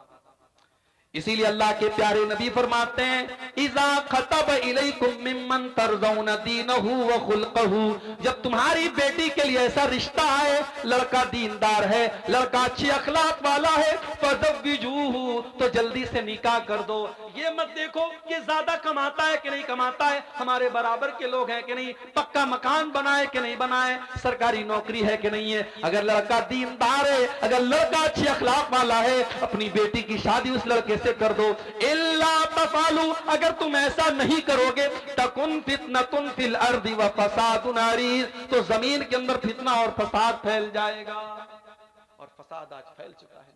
इसीलिए अल्लाह के प्यारे नबी फरमाते हैं इज़ा खतब इलैकुम मिम्मन तरज़ौन दीनहु व खुल्क़हु, जब तुम्हारी बेटी के लिए ऐसा रिश्ता है, लड़का दीनदार है, लड़का अच्छी अखलाक वाला है, फज़व्विजूहु, तो जल्दी से निकाह कर दो। ये मत देखो कि ज्यादा कमाता है कि नहीं कमाता है, हमारे बराबर के लोग हैं कि नहीं, पक्का मकान बनाए कि नहीं बनाए, सरकारी नौकरी है कि नहीं है। अगर लड़का दीनदार है, अगर लड़का अच्छी अखलाक वाला है, अपनी बेटी की शादी उस लड़के से कर दो। इल्ला तफालू, अगर तुम ऐसा नहीं करोगे, तकुन फितनतुन फिल अर्दी व फसादुन अरीज़, तो जमीन के अंदर फितना और फसाद फैल जाएगा। और फसाद आज फैल चुका है।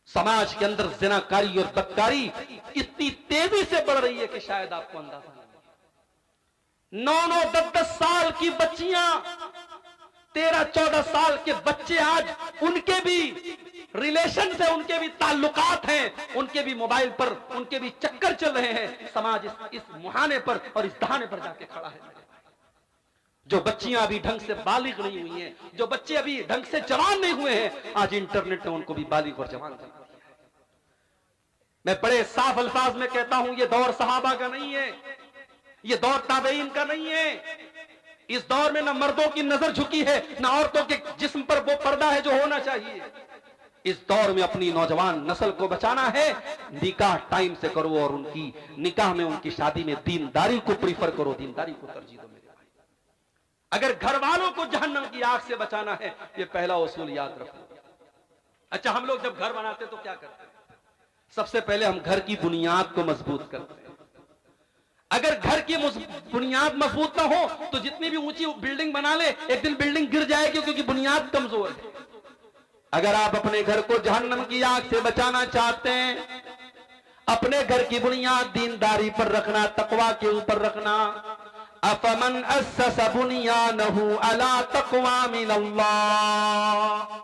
समाज के अंदर ज़िनाकारी और बदकारी इतनी तेजी से बढ़ रही है कि शायद आपको अंदाजा नहीं। 9-9, 10-10 साल की बच्चियां, 13-14 साल के बच्चे, आज उनके भी रिलेशन से, उनके भी ताल्लुकात हैं, उनके भी मोबाइल पर उनके भी चक्कर चल रहे हैं। समाज इस मुहाने पर और इस दहाने पर जाके खड़ा है। जो बच्चियां अभी ढंग से बालिग नहीं हुई हैं, जो बच्चे अभी ढंग से जवान नहीं हुए हैं, आज इंटरनेट ने उनको भी बालिग और जवान कर दिया। मैं बड़े साफ अल्फाज में कहता हूं, ये दौर सहाबा का नहीं है, ये दौर ताबईन का नहीं है। इस दौर में न मर्दों की नजर झुकी है, न औरतों के जिस्म पर वो पर्दा है जो होना चाहिए। इस दौर में अपनी नौजवान नस्ल को बचाना है, निकाह टाइम से करो और उनकी निकाह में, उनकी शादी में दीनदारी को प्रीफर करो, दीनदारी को तरजीह दो। मेरे भाई, अगर घर वालों को जहन्नम की आग से बचाना है, ये पहला उसूल याद रखो। अच्छा, हम लोग जब घर बनाते तो क्या करते हैं? सबसे पहले हम घर की बुनियाद को मजबूत करते हैं। अगर घर की बुनियाद मजबूत ना हो तो जितनी भी ऊंची बिल्डिंग बना ले, एक दिन बिल्डिंग गिर जाएगी, क्योंकि बुनियाद कमजोर है। अगर आप अपने घर को जहन्नम की आग से बचाना चाहते हैं, अपने घर की बुनियाद दीनदारी पर रखना, तकवा के ऊपर रखना। अफमन अस्सस बुनियानहु अला तक़वा मिनल्लाह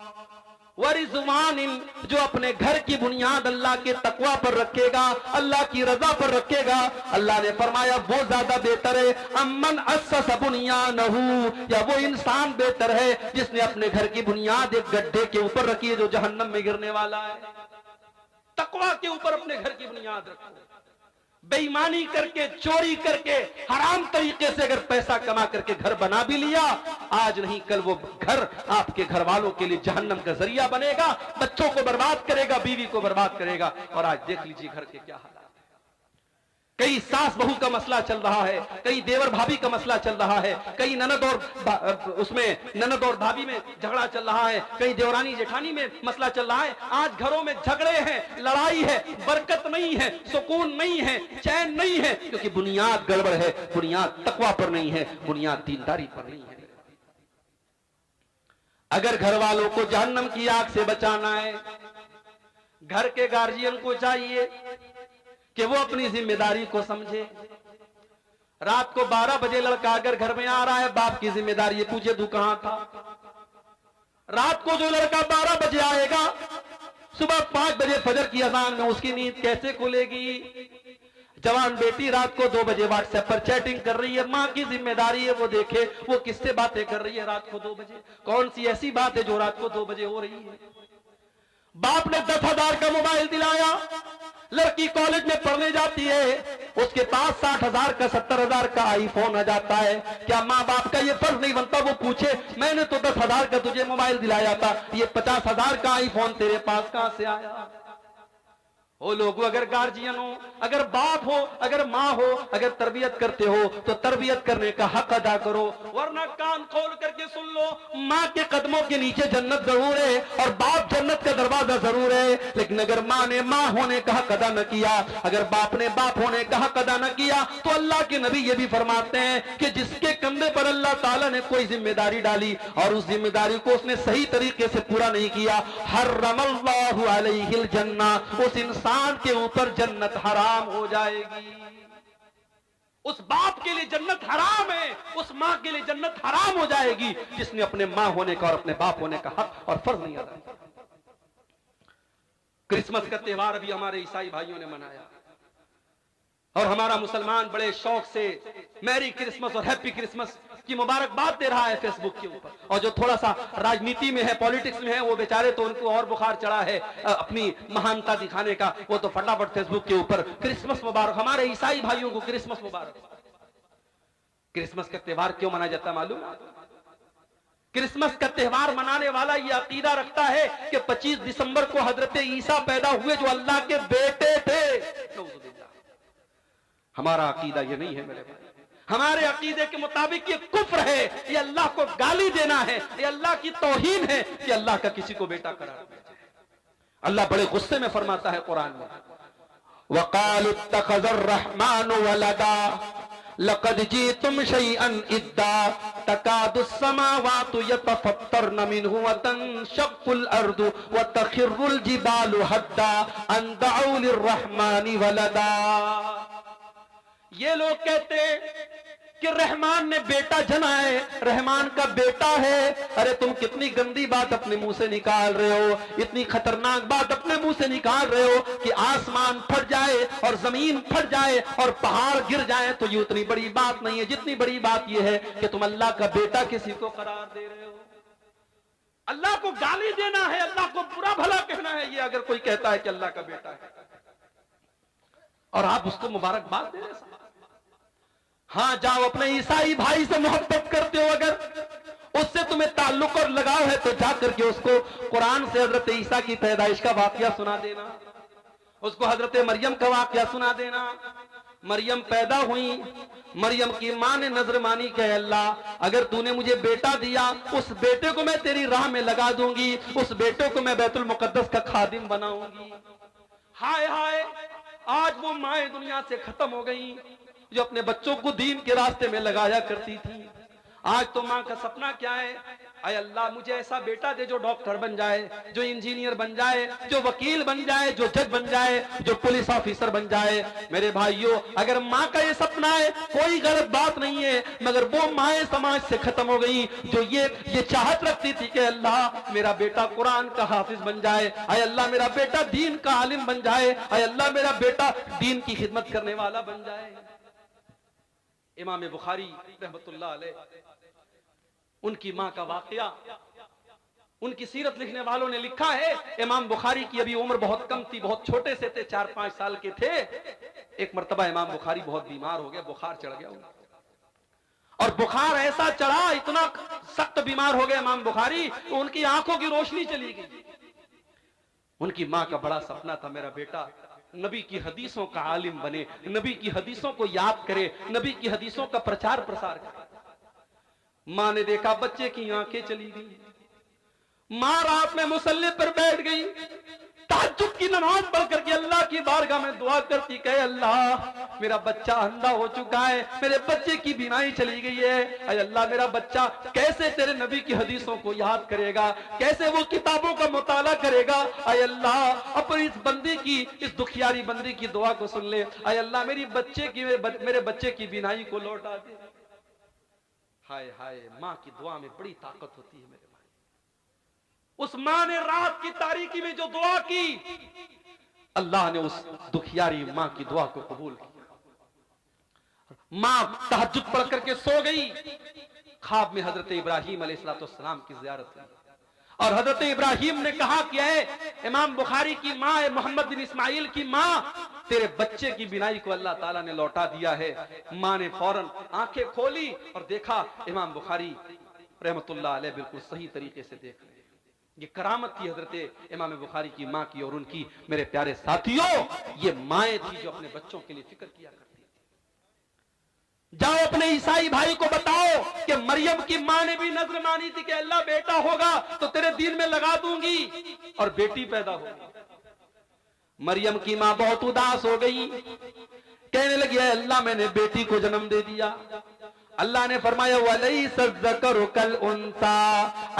व रिज़वानिन, जो अपने घर की बुनियाद अल्लाह के तकवा पर रखेगा, अल्लाह की रजा पर रखेगा, अल्लाह ने फरमाया वो ज्यादा बेहतर है। अम्मन अस्सस बुनियानहु, या वो इंसान बेहतर है जिसने अपने घर की बुनियाद एक गड्ढे के ऊपर रखी है जो जहन्नम में गिरने वाला है। तकवा के ऊपर अपने घर की बुनियाद रखो। बेईमानी करके, चोरी करके, हराम तरीके से अगर पैसा कमा करके घर बना भी लिया, आज नहीं कल वो घर आपके घर वालों के लिए जहन्नम का जरिया बनेगा, बच्चों को बर्बाद करेगा, बीवी को बर्बाद करेगा। और आज देख लीजिए घर के क्या हालात कई सास बहू का मसला चल रहा है, कई देवर भाभी का मसला चल रहा है, कई ननद और भाभी में झगड़ा चल रहा है, कई देवरानी जेठानी में मसला चल रहा है। आज घरों में झगड़े हैं, लड़ाई है, बरकत नहीं है, सुकून नहीं है, चैन नहीं है, क्योंकि बुनियाद गड़बड़ है, बुनियाद तकवा पर नहीं है, बुनियाद दीनदारी पर नहीं है। अगर घर वालों को जहन्नम की आग से बचाना है, घर के गार्जियन को चाहिए कि वो अपनी जिम्मेदारी को समझे। रात को 12 बजे लड़का अगर घर में आ रहा है, बाप की जिम्मेदारी पूछे तू कहां था। रात को जो लड़का 12 बजे आएगा, सुबह 5 बजे फजर की अजान में उसकी नींद कैसे खुलेगी। जवान बेटी रात को 2 बजे व्हाट्सएप पर चैटिंग कर रही है, मां की जिम्मेदारी है वो देखे वो किससे बातें कर रही है रात को 2 बजे। कौन सी ऐसी बात है जो रात को 2 बजे हो रही है। बाप ने 10,000 का मोबाइल दिलाया, लड़की कॉलेज में पढ़ने जाती है, उसके पास 60,000 का 70,000 का आईफोन आ जाता है। क्या माँ बाप का ये फर्ज नहीं बनता वो पूछे मैंने तो 10,000 का तुझे मोबाइल दिलाया था, ये 50,000 का आईफोन तेरे पास कहां से आया। वो लोग अगर गार्जियन हो, अगर बाप हो, अगर माँ हो, अगर तरबियत करते हो तो तरबियत करने का हक अदा करो, वरना कान खोल करके सुन लो, माँ के कदमों के नीचे जन्नत जरूर है और बाप जन्नत का दरवाजा जरूर है। लेकिन अगर माँ ने माँ होने का हक अदा न किया, अगर बाप ने बाप होने का हक अदा न किया, तो अल्लाह के नबी ये भी फरमाते हैं कि जिसके कंधे पर अल्लाह ताला ने कोई जिम्मेदारी डाली और उस जिम्मेदारी को उसने सही तरीके से पूरा नहीं किया, हर्रमल्लाहु अलैहिल जन्ना, उस इंसान के ऊपर जन्नत हराम हो जाएगी। उस बाप के लिए जन्नत हराम है, उस मां के लिए जन्नत हराम हो जाएगी जिसने अपने मां होने का और अपने बाप होने का हक और फर्ज नहीं अदा किया। क्रिसमस का त्योहार अभी हमारे ईसाई भाइयों ने मनाया और हमारा मुसलमान बड़े शौक से मैरी क्रिसमस और हैप्पी क्रिसमस की मुबारकबाद दे रहा है फेसबुक के ऊपर। और जो थोड़ा सा राजनीति में है, पॉलिटिक्स में है, वो बेचारे तो उनको और बुखार चढ़ा है अपनी महानता दिखाने का, वो तो फटाफट फेसबुक के ऊपर क्रिसमस मुबारक। हमारे ईसाई भाइयों को क्रिसमस मुबारक। क्रिसमस का त्योहार क्यों मनाया जाता है मालूम? क्रिसमस का त्योहार मनाने वाला ये अकीदा रखता है कि 25 दिसंबर को हजरत ईसा पैदा हुए जो अल्लाह के बेटे थे। हमारा अकीदा ये नहीं है मेरे भाई। हमारे अकीदे के मुताबिक ये कुफ्र है, ये अल्लाह को गाली देना है, ये अल्लाह की तौहीन है कि अल्लाह का किसी को बेटा करार दिया जाए। अल्लाह बड़े गुस्से में फरमाता है कुरान में, वक़ालु इत्तख़ज़र रहमानु वलदा लक़द जीतुम शैअन इद्दा तकादुस समावातु यतफ़त्तरन मिन्हु व तनशक़्क़ुल अर्दु व तख़िर्रुल जिबालु हद्दा अन दअू लिर्रहमानि वलदा। ये लोग कहते कि रहमान ने बेटा जना है, रहमान का बेटा है। अरे तुम कितनी गंदी बात अपने मुंह से निकाल रहे हो, इतनी खतरनाक बात अपने मुंह से निकाल रहे हो कि आसमान फट जाए और जमीन फट जाए और पहाड़ गिर जाए तो ये उतनी बड़ी बात नहीं है जितनी बड़ी बात ये है कि तुम अल्लाह का बेटा किसी को करार दे रहे हो। अल्लाह को गाली देना है, अल्लाह को बुरा भला कहना है, ये अगर कोई कहता है कि अल्लाह का बेटा है और आप उसको मुबारकबाद दे रहे हैं। हाँ, जाओ अपने ईसाई भाई से मोहब्बत करते हो, अगर उससे तुम्हें ताल्लुक और लगाव है तो जा करके उसको कुरान से हजरत ईसा की पैदाइश का वाकया सुना देना, उसको हजरत मरियम का वाकया सुना देना। मरियम पैदा हुई, मरियम की मां ने नजर मानी कि अल्लाह अगर तूने मुझे बेटा दिया, उस बेटे को मैं तेरी राह में लगा दूंगी, उस बेटे को मैं बैतुल मुकद्दस का खादिम बनाऊंगी। हाय हाय, आज वो माएं दुनिया से खत्म हो गई जो अपने बच्चों को दीन के रास्ते में लगाया करती थी। आज तो माँ का सपना क्या है, अय अल्लाह मुझे ऐसा बेटा दे जो डॉक्टर बन जाए, जो इंजीनियर बन जाए, जो वकील बन जाए, जो जज बन जाए, जो पुलिस ऑफिसर बन जाए। मेरे भाइयों, अगर माँ का ये सपना है कोई गलत बात नहीं है, मगर वो माएं समाज से खत्म हो गई जो ये चाहत रखती थी कि अल्लाह मेरा बेटा कुरान का हाफिज बन जाए, अय अल्लाह मेरा बेटा दीन का आलिम बन जाए, अय अल्लाह मेरा बेटा दीन की खिदमत करने वाला बन जाए। इमाम बुखारी रहमतुल्लाह अलैह, उनकी मां का वाकया, उनकी सीरत लिखने वालों ने लिखा है, इमाम बुखारी की अभी उम्र बहुत कम थी, बहुत छोटे से थे, 4-5 साल के थे। एक मर्तबा इमाम बुखारी बहुत बीमार हो गया, बुखार चढ़ गया और बुखार ऐसा चढ़ा, इतना सख्त बीमार हो गए इमाम बुखारी, उनकी आंखों की रोशनी चली गई। उनकी मां का बड़ा सपना था मेरा बेटा नबी की हदीसों का आलिम बने, नबी की हदीसों को याद करे, नबी की हदीसों का प्रचार प्रसार करे। मां ने देखा बच्चे की आंखें चली गई। मां रात में मुसल्ले पर बैठ गई, तहज्जुद की नमाज पढ़ करके अल्लाह की बारगाह में दुआ करती, कहे अल्लाह मेरा बच्चा अंधा हो चुका है, मेरे बच्चे की बीमारी चली गई है, अरे अल्लाह मेरा बच्चा कैसे तेरे नबी की हदीसों को याद करेगा, कैसे वो किताबों का मुताला करेगा। अरे अल्लाह अपनी इस बंदी की, इस दुखियारी बंदी की दुआ को सुन ले। अरे अल्लाह मेरे बच्चे की बीमारी को लौटा दे। हाय हाय, मां की दुआ में बड़ी ताकत होती है मेरे भाई। उस मां ने रात की तारीकी में जो दुआ की, अल्लाह ने उस दुखियारी मां की दुआ को कबूल किया। मां तहज्जुद पढ़ करके सो गई। ख्वाब में हजरत इब्राहिम अलैहिस्सलाम की ज़ियारत हुई और हजरत इब्राहिम ने कहा कि है इमाम बुखारी की मां, मोहम्मद बिन इस्माइल की मां, तेरे बच्चे की बीमारी को अल्लाह ताला ने लौटा दिया है। मां ने फौरन आंखें खोली और देखा इमाम बुखारी रहमतुल्लाह अलैह बिल्कुल सही तरीके से देख रहे हैं। ये करामत थी हजरत इमाम बुखारी की मां की और उनकी। मेरे प्यारे साथियों, ये माएं थी जो अपने बच्चों के लिए फिक्र किया करती थी। जाओ अपने ईसाई भाई को बताओ कि मरियम की मां ने भी नजर मानी थी कि अल्लाह बेटा होगा तो तेरे दीन में लगा दूंगी, और बेटी पैदा होगी। मरियम की मां बहुत उदास हो गई, कहने लगी अल्लाह मैंने बेटी को जन्म दे दिया। अल्लाह ने फरमाया वलैसा ज़करु कल उन्सा,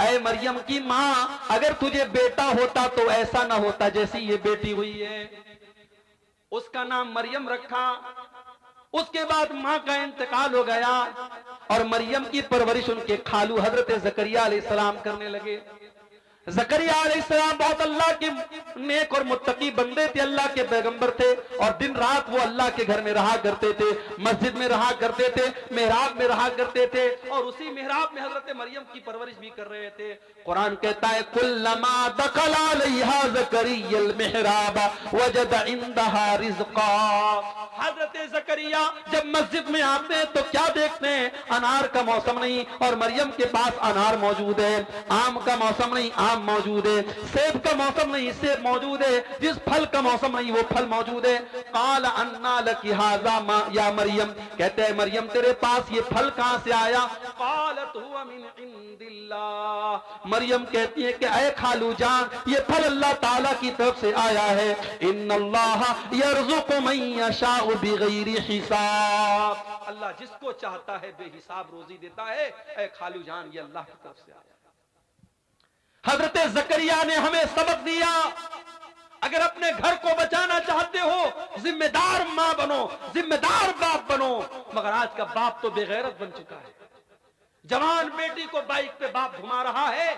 ऐ मरियम की मां अगर तुझे बेटा होता तो ऐसा ना होता जैसी ये बेटी हुई है। उसका नाम मरियम रखा। उसके बाद मां का इंतकाल हो गया और मरियम की परवरिश उनके खालू हजरत ज़करिया अलैहिस्सलाम करने लगे। ज़करिया अलैहिस्सलाम बहुत अल्लाह के नेक और मुत्तकी बंदे थे, अल्लाह के पैगंबर थे, और दिन रात वो अल्लाह के घर में रहा करते थे, मस्जिद में रहा करते थे, मेहराब में रहा करते थे, और उसी मेहराब में हजरत मरियम की परवरिश भी कर रहे थे। कुरान कहता है कुल्लमा दखल अलैहा ज़करियल मेहराब वजद इंदहा रिज़्क़ा। हजरत ज़करिया जब मस्जिद में आते हैं तो क्या देखते हैं? अनार का मौसम नहीं और मरियम के पास अनार मौजूद है। आम का मौसम नहीं, आम मौजूद है। सेब का मौसम नहीं, सेब मौजूद है। जिस फल का मौसम नहीं वो फल मौजूद है। काल अन्ना लकी हाज़ा या मरियम, कहते हैं मरियम तेरे पास ये फल कहां से आया? कालत हुवा मिन इंदिल्लाह, मरियम कहती है कि ऐ खालू जान ये फल अल्लाह ताला की तरफ से आया है। इन्नल्लाह यर्ज़ुक़ु मन यशाउ बिग़ैरि हिसाब, अल्लाह जिसको चाहता है बेहिसाब रोजी देता है। ऐ खालू जान ये अल्लाह की तरफ से आया। हजरत ज़करिया ने हमें सबक दिया, अगर अपने घर को बचाना चाहते हो जिम्मेदार मां बनो, जिम्मेदार बाप बनो। मगर आज का बाप तो बेगैरत बन चुका है। जवान बेटी को बाइक पे बाप घुमा रहा है,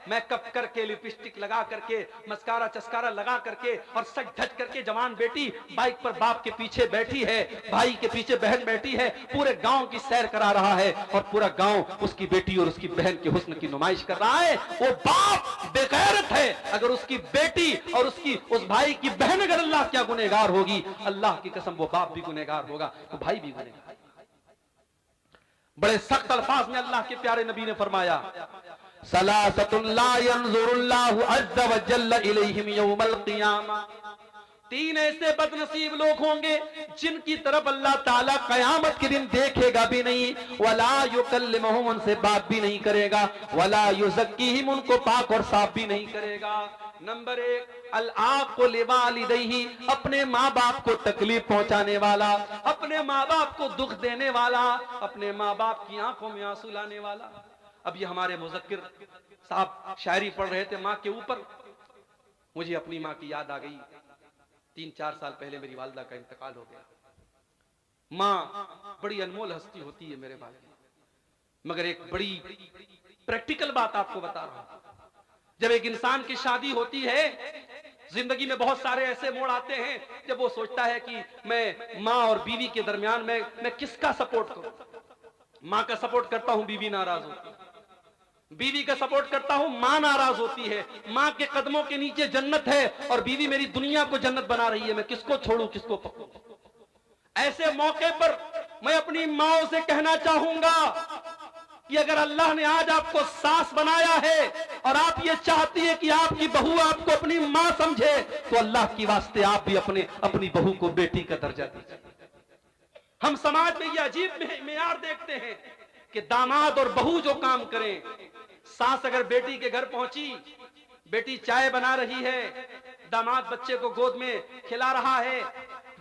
मेकअप करके, लिपस्टिक लगा करके, मस्कारा चस्कारा लगा करके और सज धज करके जवान बेटी बाइक पर बाप के पीछे बैठी है, भाई के पीछे बहन बैठी है, पूरे गांव की सैर करा रहा है और पूरा गांव उसकी बेटी और उसकी बहन के हुस्न की नुमाइश कर रहा है। वो बाप बेगैरत है। अगर उसकी बेटी और उस भाई की बहन अगर अल्लाह क्या गुनहगार होगी, अल्लाह की कसम वो बाप भी गुनहगार होगा, वो भाई भी गुनहगार। बड़े सख्त अल्फाज में अल्लाह के प्यारे नबी ने फरमाया सलासतुन ला यंजुरुल्लाहु अज़्ज़ व जल्ल इलैहिम यौमल क़ियामा, तीन ऐसे बदनसीब लोग होंगे जिनकी तरफ अल्लाह ताला कयामत के दिन देखेगा भी नहीं। वला युकल्लिमुहुम, उनसे बात भी नहीं करेगा। वला युज़क्कीहिम, उनको पाक और साफ भी नहीं करेगा। नंबर एक, अल-आक़ु लिवालिदैहि, अपने माँ बाप को तकलीफ पहुंचाने वाला, अपने माँ बाप को दुख देने वाला, अपने माँ बाप की आंखों में आंसू लाने वाला। अब ये हमारे मुज़क्किर साहब शायरी पढ़ रहे थे माँ के ऊपर, मुझे अपनी माँ की याद आ गई। 3-4 साल पहले मेरी वालिदा का इंतकाल हो गया। माँ बड़ी अनमोल हस्ती होती है मेरे भाई, मगर एक बड़ी प्रैक्टिकल बात आपको बता रहा हूं। जब एक इंसान की शादी होती है, जिंदगी में बहुत सारे ऐसे मोड़ आते हैं जब वो सोचता है कि मैं माँ और बीवी के दरमियान मैं किसका सपोर्ट करूं। माँ का सपोर्ट करता हूं, बीवी नाराज होती है। बीवी का सपोर्ट करता हूं, मां नाराज होती है। मां के कदमों के नीचे जन्नत है और बीवी मेरी दुनिया को जन्नत बना रही है, मैं किसको छोड़ूं, किसको पकड़ूं। ऐसे मौके पर मैं अपनी माओ से कहना चाहूंगा कि अगर अल्लाह ने आज आपको सास बनाया है और आप ये चाहती है कि आपकी बहू आपको अपनी मां समझे, तो अल्लाह की वास्ते आप भी अपनी बहू को बेटी का दर्जा दीजिए। हम समाज में ये अजीब मेयार देखते हैं कि दामाद और बहू जो काम करें, सास अगर बेटी के घर पहुंची, बेटी चाय बना रही है, दामाद बच्चे को गोद में खिला रहा है,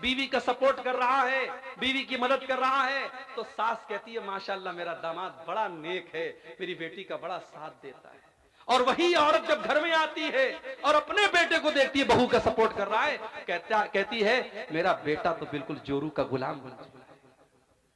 बीवी का सपोर्ट कर रहा है, बीवी की मदद कर रहा है, तो सास कहती है माशाल्लाह मेरा दामाद बड़ा नेक है, मेरी बेटी का बड़ा साथ देता है। और वही औरत जब घर में आती है और अपने बेटे को देखती है बहू का सपोर्ट कर रहा है, कहती है मेरा बेटा तो बिल्कुल जोरू का गुलाम बन चुका है।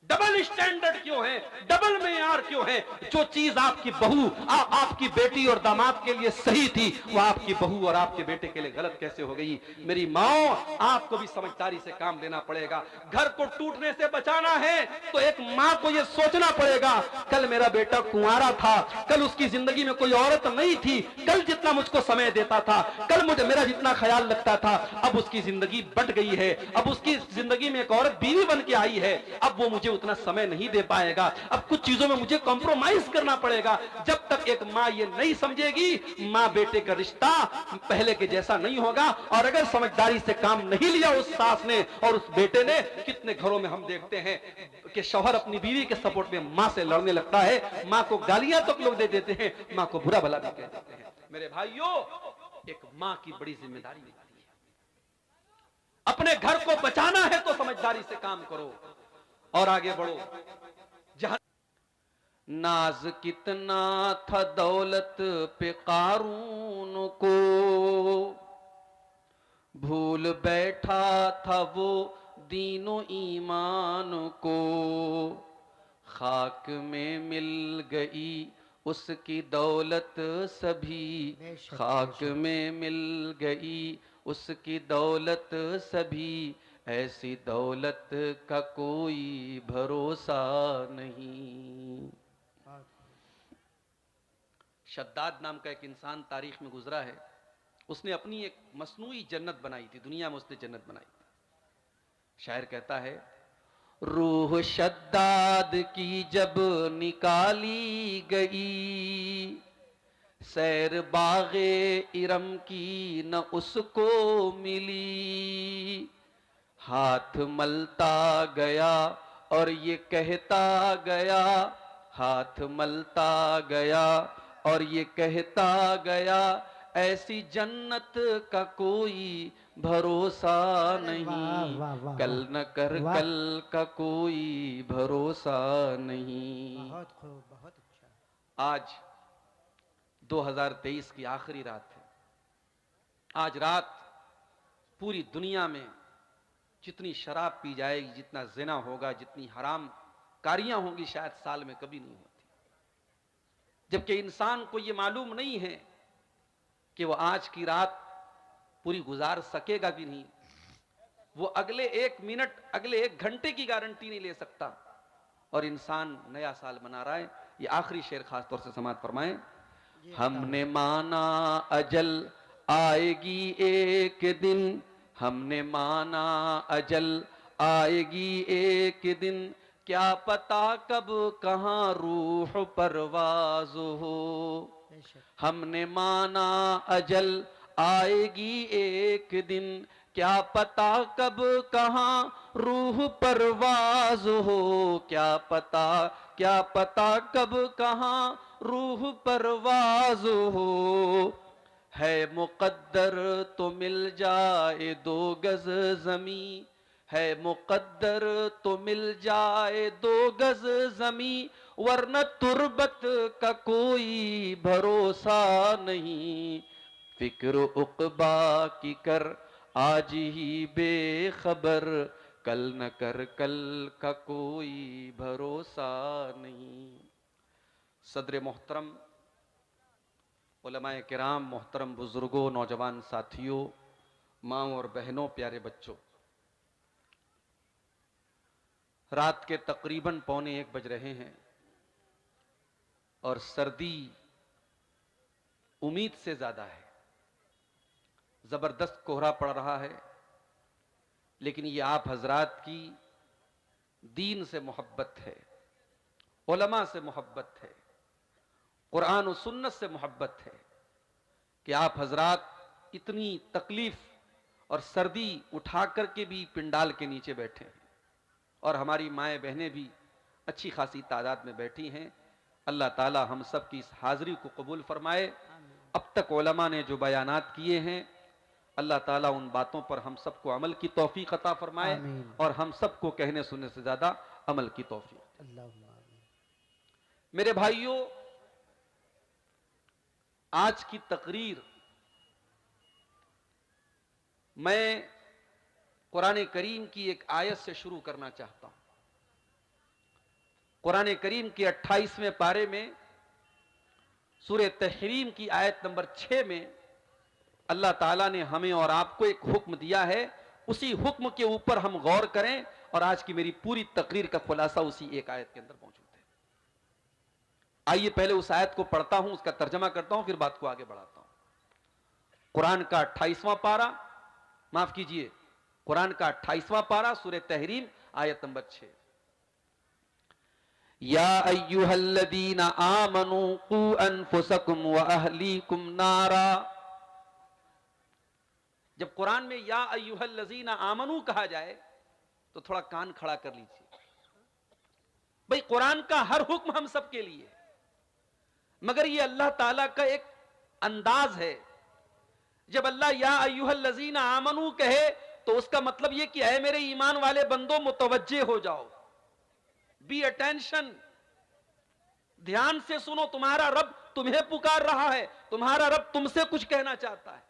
डबल स्टैंडर्ड क्यों है, डबल मेयार क्यों है? जो चीज आपकी बहू आपकी बेटी और दामाद के लिए सही थी, वो आपकी बहू और आपके बेटे के लिए गलत कैसे हो गई? मेरी माओ, आपको भी समझदारी से काम लेना पड़ेगा। घर को टूटने से बचाना है तो एक माँ को यह सोचना पड़ेगा, कल मेरा बेटा कुंवारा था, कल उसकी जिंदगी में कोई औरत नहीं थी, कल जितना मुझको समय देता था, कल मुझे मेरा जितना ख्याल लगता था, अब उसकी जिंदगी बट गई है, अब उसकी जिंदगी में एक औरत बीवी बन के आई है, अब वो मुझे उतना समय नहीं दे पाएगा, अब कुछ चीजों में मुझे कॉम्प्रोमाइज करना पड़ेगा। जब तक एक माँ ये नहीं समझेगी, माँ बेटे का रिश्ता पहले के जैसा नहीं होगा। और अगर समझदारी से काम नहीं लिया उस सास ने और उस बेटे ने, कितने घरों में हम देखते हैं कि शौहर अपनी बीवी के सपोर्ट में माँ से लड़ने लगता है, माँ को गालियां तो लोग दे देते हैं, माँ को बुरा भला भी कह देते हैं। मेरे भाइयों, एक माँ की बड़ी जिम्मेदारी होती है। अपने घर को बचाना है तो समझदारी से काम करो और आगे बढ़ो। जहां नाज कितना था दौलत पे कारून को, भूल बैठा था वो दीनो ईमान को, खाक में मिल गई उसकी दौलत सभी, खाक में मिल गई उसकी दौलत सभी, ऐसी दौलत का कोई भरोसा नहीं। शद्दाद नाम का एक इंसान तारीख में गुजरा है, उसने अपनी एक मसनूई जन्नत बनाई थी, दुनिया में उसने जन्नत बनाई थी। शायर कहता है, रूह शद्दाद की जब निकाली गई, सैर बागे इरम की न उसको मिली, हाथ मलता गया और ये कहता गया, हाथ मलता गया और ये कहता गया, ऐसी जन्नत का कोई भरोसा नहीं। वाह, वाह, कल न कर वाह। कल का कोई भरोसा नहीं। बहुत खूब, बहुत अच्छा। आज 2023 की आखिरी रात है। आज रात पूरी दुनिया में जितनी शराब पी जाएगी, जितना जिना होगा, जितनी हराम कारियां होंगी, शायद साल में कभी नहीं होती। जबकि इंसान को यह मालूम नहीं है कि वो आज की रात पूरी गुजार सकेगा कि नहीं। वो अगले 1 मिनट, अगले 1 घंटे की गारंटी नहीं ले सकता। और इंसान नया साल मना रहा है। ये आखिरी शेर खास तौर से समाअत फरमाएं। हमने माना अजल आएगी एक दिन, हमने माना अजल आएगी एक दिन, क्या पता कब कहां रूह परवाज हो। हमने माना अजल आएगी एक दिन, क्या पता कब कहां रूह परवाज हो, क्या पता कब कहां रूह परवाज हो। है मुकद्दर तो मिल जाए 2 गज जमी, है मुकद्दर तो मिल जाए 2 गज जमी, वरना तुरबत का कोई भरोसा नहीं। फिक्र उक़बा की कर आज ही बेखबर, कल न कर कल का कोई भरोसा नहीं। सदर मोहतरम, उलमाए किराम, मोहतरम बुजुर्गों, नौजवान साथियों, माँ और बहनों, प्यारे बच्चों, रात के तकरीबन 1:45 बज रहे हैं और सर्दी उम्मीद से ज्यादा है। जबरदस्त कोहरा पड़ रहा है, लेकिन ये आप हजरात की दीन से मोहब्बत है, उलमा से मोहब्बत है। कुरान और सुन्नत से मोहब्बत है कि आप हजरात इतनी तकलीफ और सर्दी उठा करके भी पिंडाल के नीचे बैठे हैं और हमारी माएँ बहनें भी अच्छी खासी तादाद में बैठी हैं। अल्लाह ताला हम सब की इस हाजिरी को कबूल फरमाए। अब तक उलमा ने जो बयानात किए हैं, अल्लाह ताला उन बातों पर हम सबको अमल की तौफीक अता फरमाए आमीन। और हम सबको कहने सुनने से ज्यादा अमल की तौफीक। अल्लाहुम्मा आमीन। मेरे भाइयों, आज की तकरीर मैं कुरान करीम की एक आयत से शुरू करना चाहता हूं। कुरान करीम के 28वें पारे में सूरह तहरीम की आयत नंबर 6 में अल्लाह ताला ने हमें और आपको एक हुक्म दिया है। उसी हुक्म के ऊपर हम गौर करें और आज की मेरी पूरी तकरीर का खुलासा उसी एक आयत के अंदर मौजूद है। आइए पहले उस आयत को पढ़ता हूं, उसका तर्जमा करता हूं, फिर बात को आगे बढ़ाता हूं। कुरान का 28वां पारा, माफ कीजिए, कुरान का 28वां पारा सूरह तहरीम आयत नंबर 6। या अय्युहल्लदीना आमनू कू अनफुसकुम व अहलीकुम नारा। जब कुरान में या अय्युहल्लज़ीना आमनू कहा जाए तो थोड़ा कान खड़ा कर लीजिए। भाई कुरान का हर हुक्म हम सब के लिए, मगर ये अल्लाह ताला का एक अंदाज है। जब अल्लाह या अय्युहल्लज़ीना आमनू कहे तो उसका मतलब ये कि ऐ मेरे ईमान वाले बंदो मुतवज्जे हो जाओ, बी अटेंशन, ध्यान से सुनो, तुम्हारा रब तुम्हें पुकार रहा है, तुम्हारा रब तुमसे कुछ कहना चाहता है।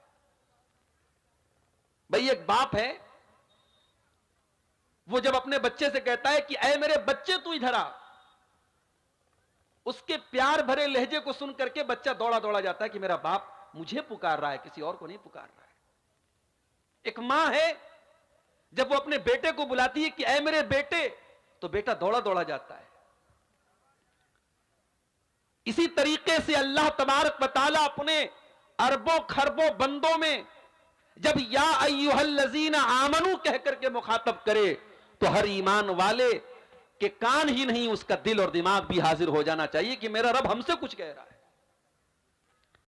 भाई एक बाप है, वो जब अपने बच्चे से कहता है कि ऐ मेरे बच्चे तू इधर आ, उसके प्यार भरे लहजे को सुन करके बच्चा दौड़ा दौड़ा जाता है कि मेरा बाप मुझे पुकार रहा है, किसी और को नहीं पुकार रहा है। एक मां है, जब वो अपने बेटे को बुलाती है कि ऐ मेरे बेटे, तो बेटा दौड़ा दौड़ा जाता है। इसी तरीके से अल्लाह तबारक व तआला अपने अरबों खरबों बंदों में जब या अय्युहल्लज़ीना आमनू कह करके मुखातब करे तो हर ईमान वाले के कान ही नहीं, उसका दिल और दिमाग भी हाजिर हो जाना चाहिए कि मेरा रब हमसे कुछ कह रहा है।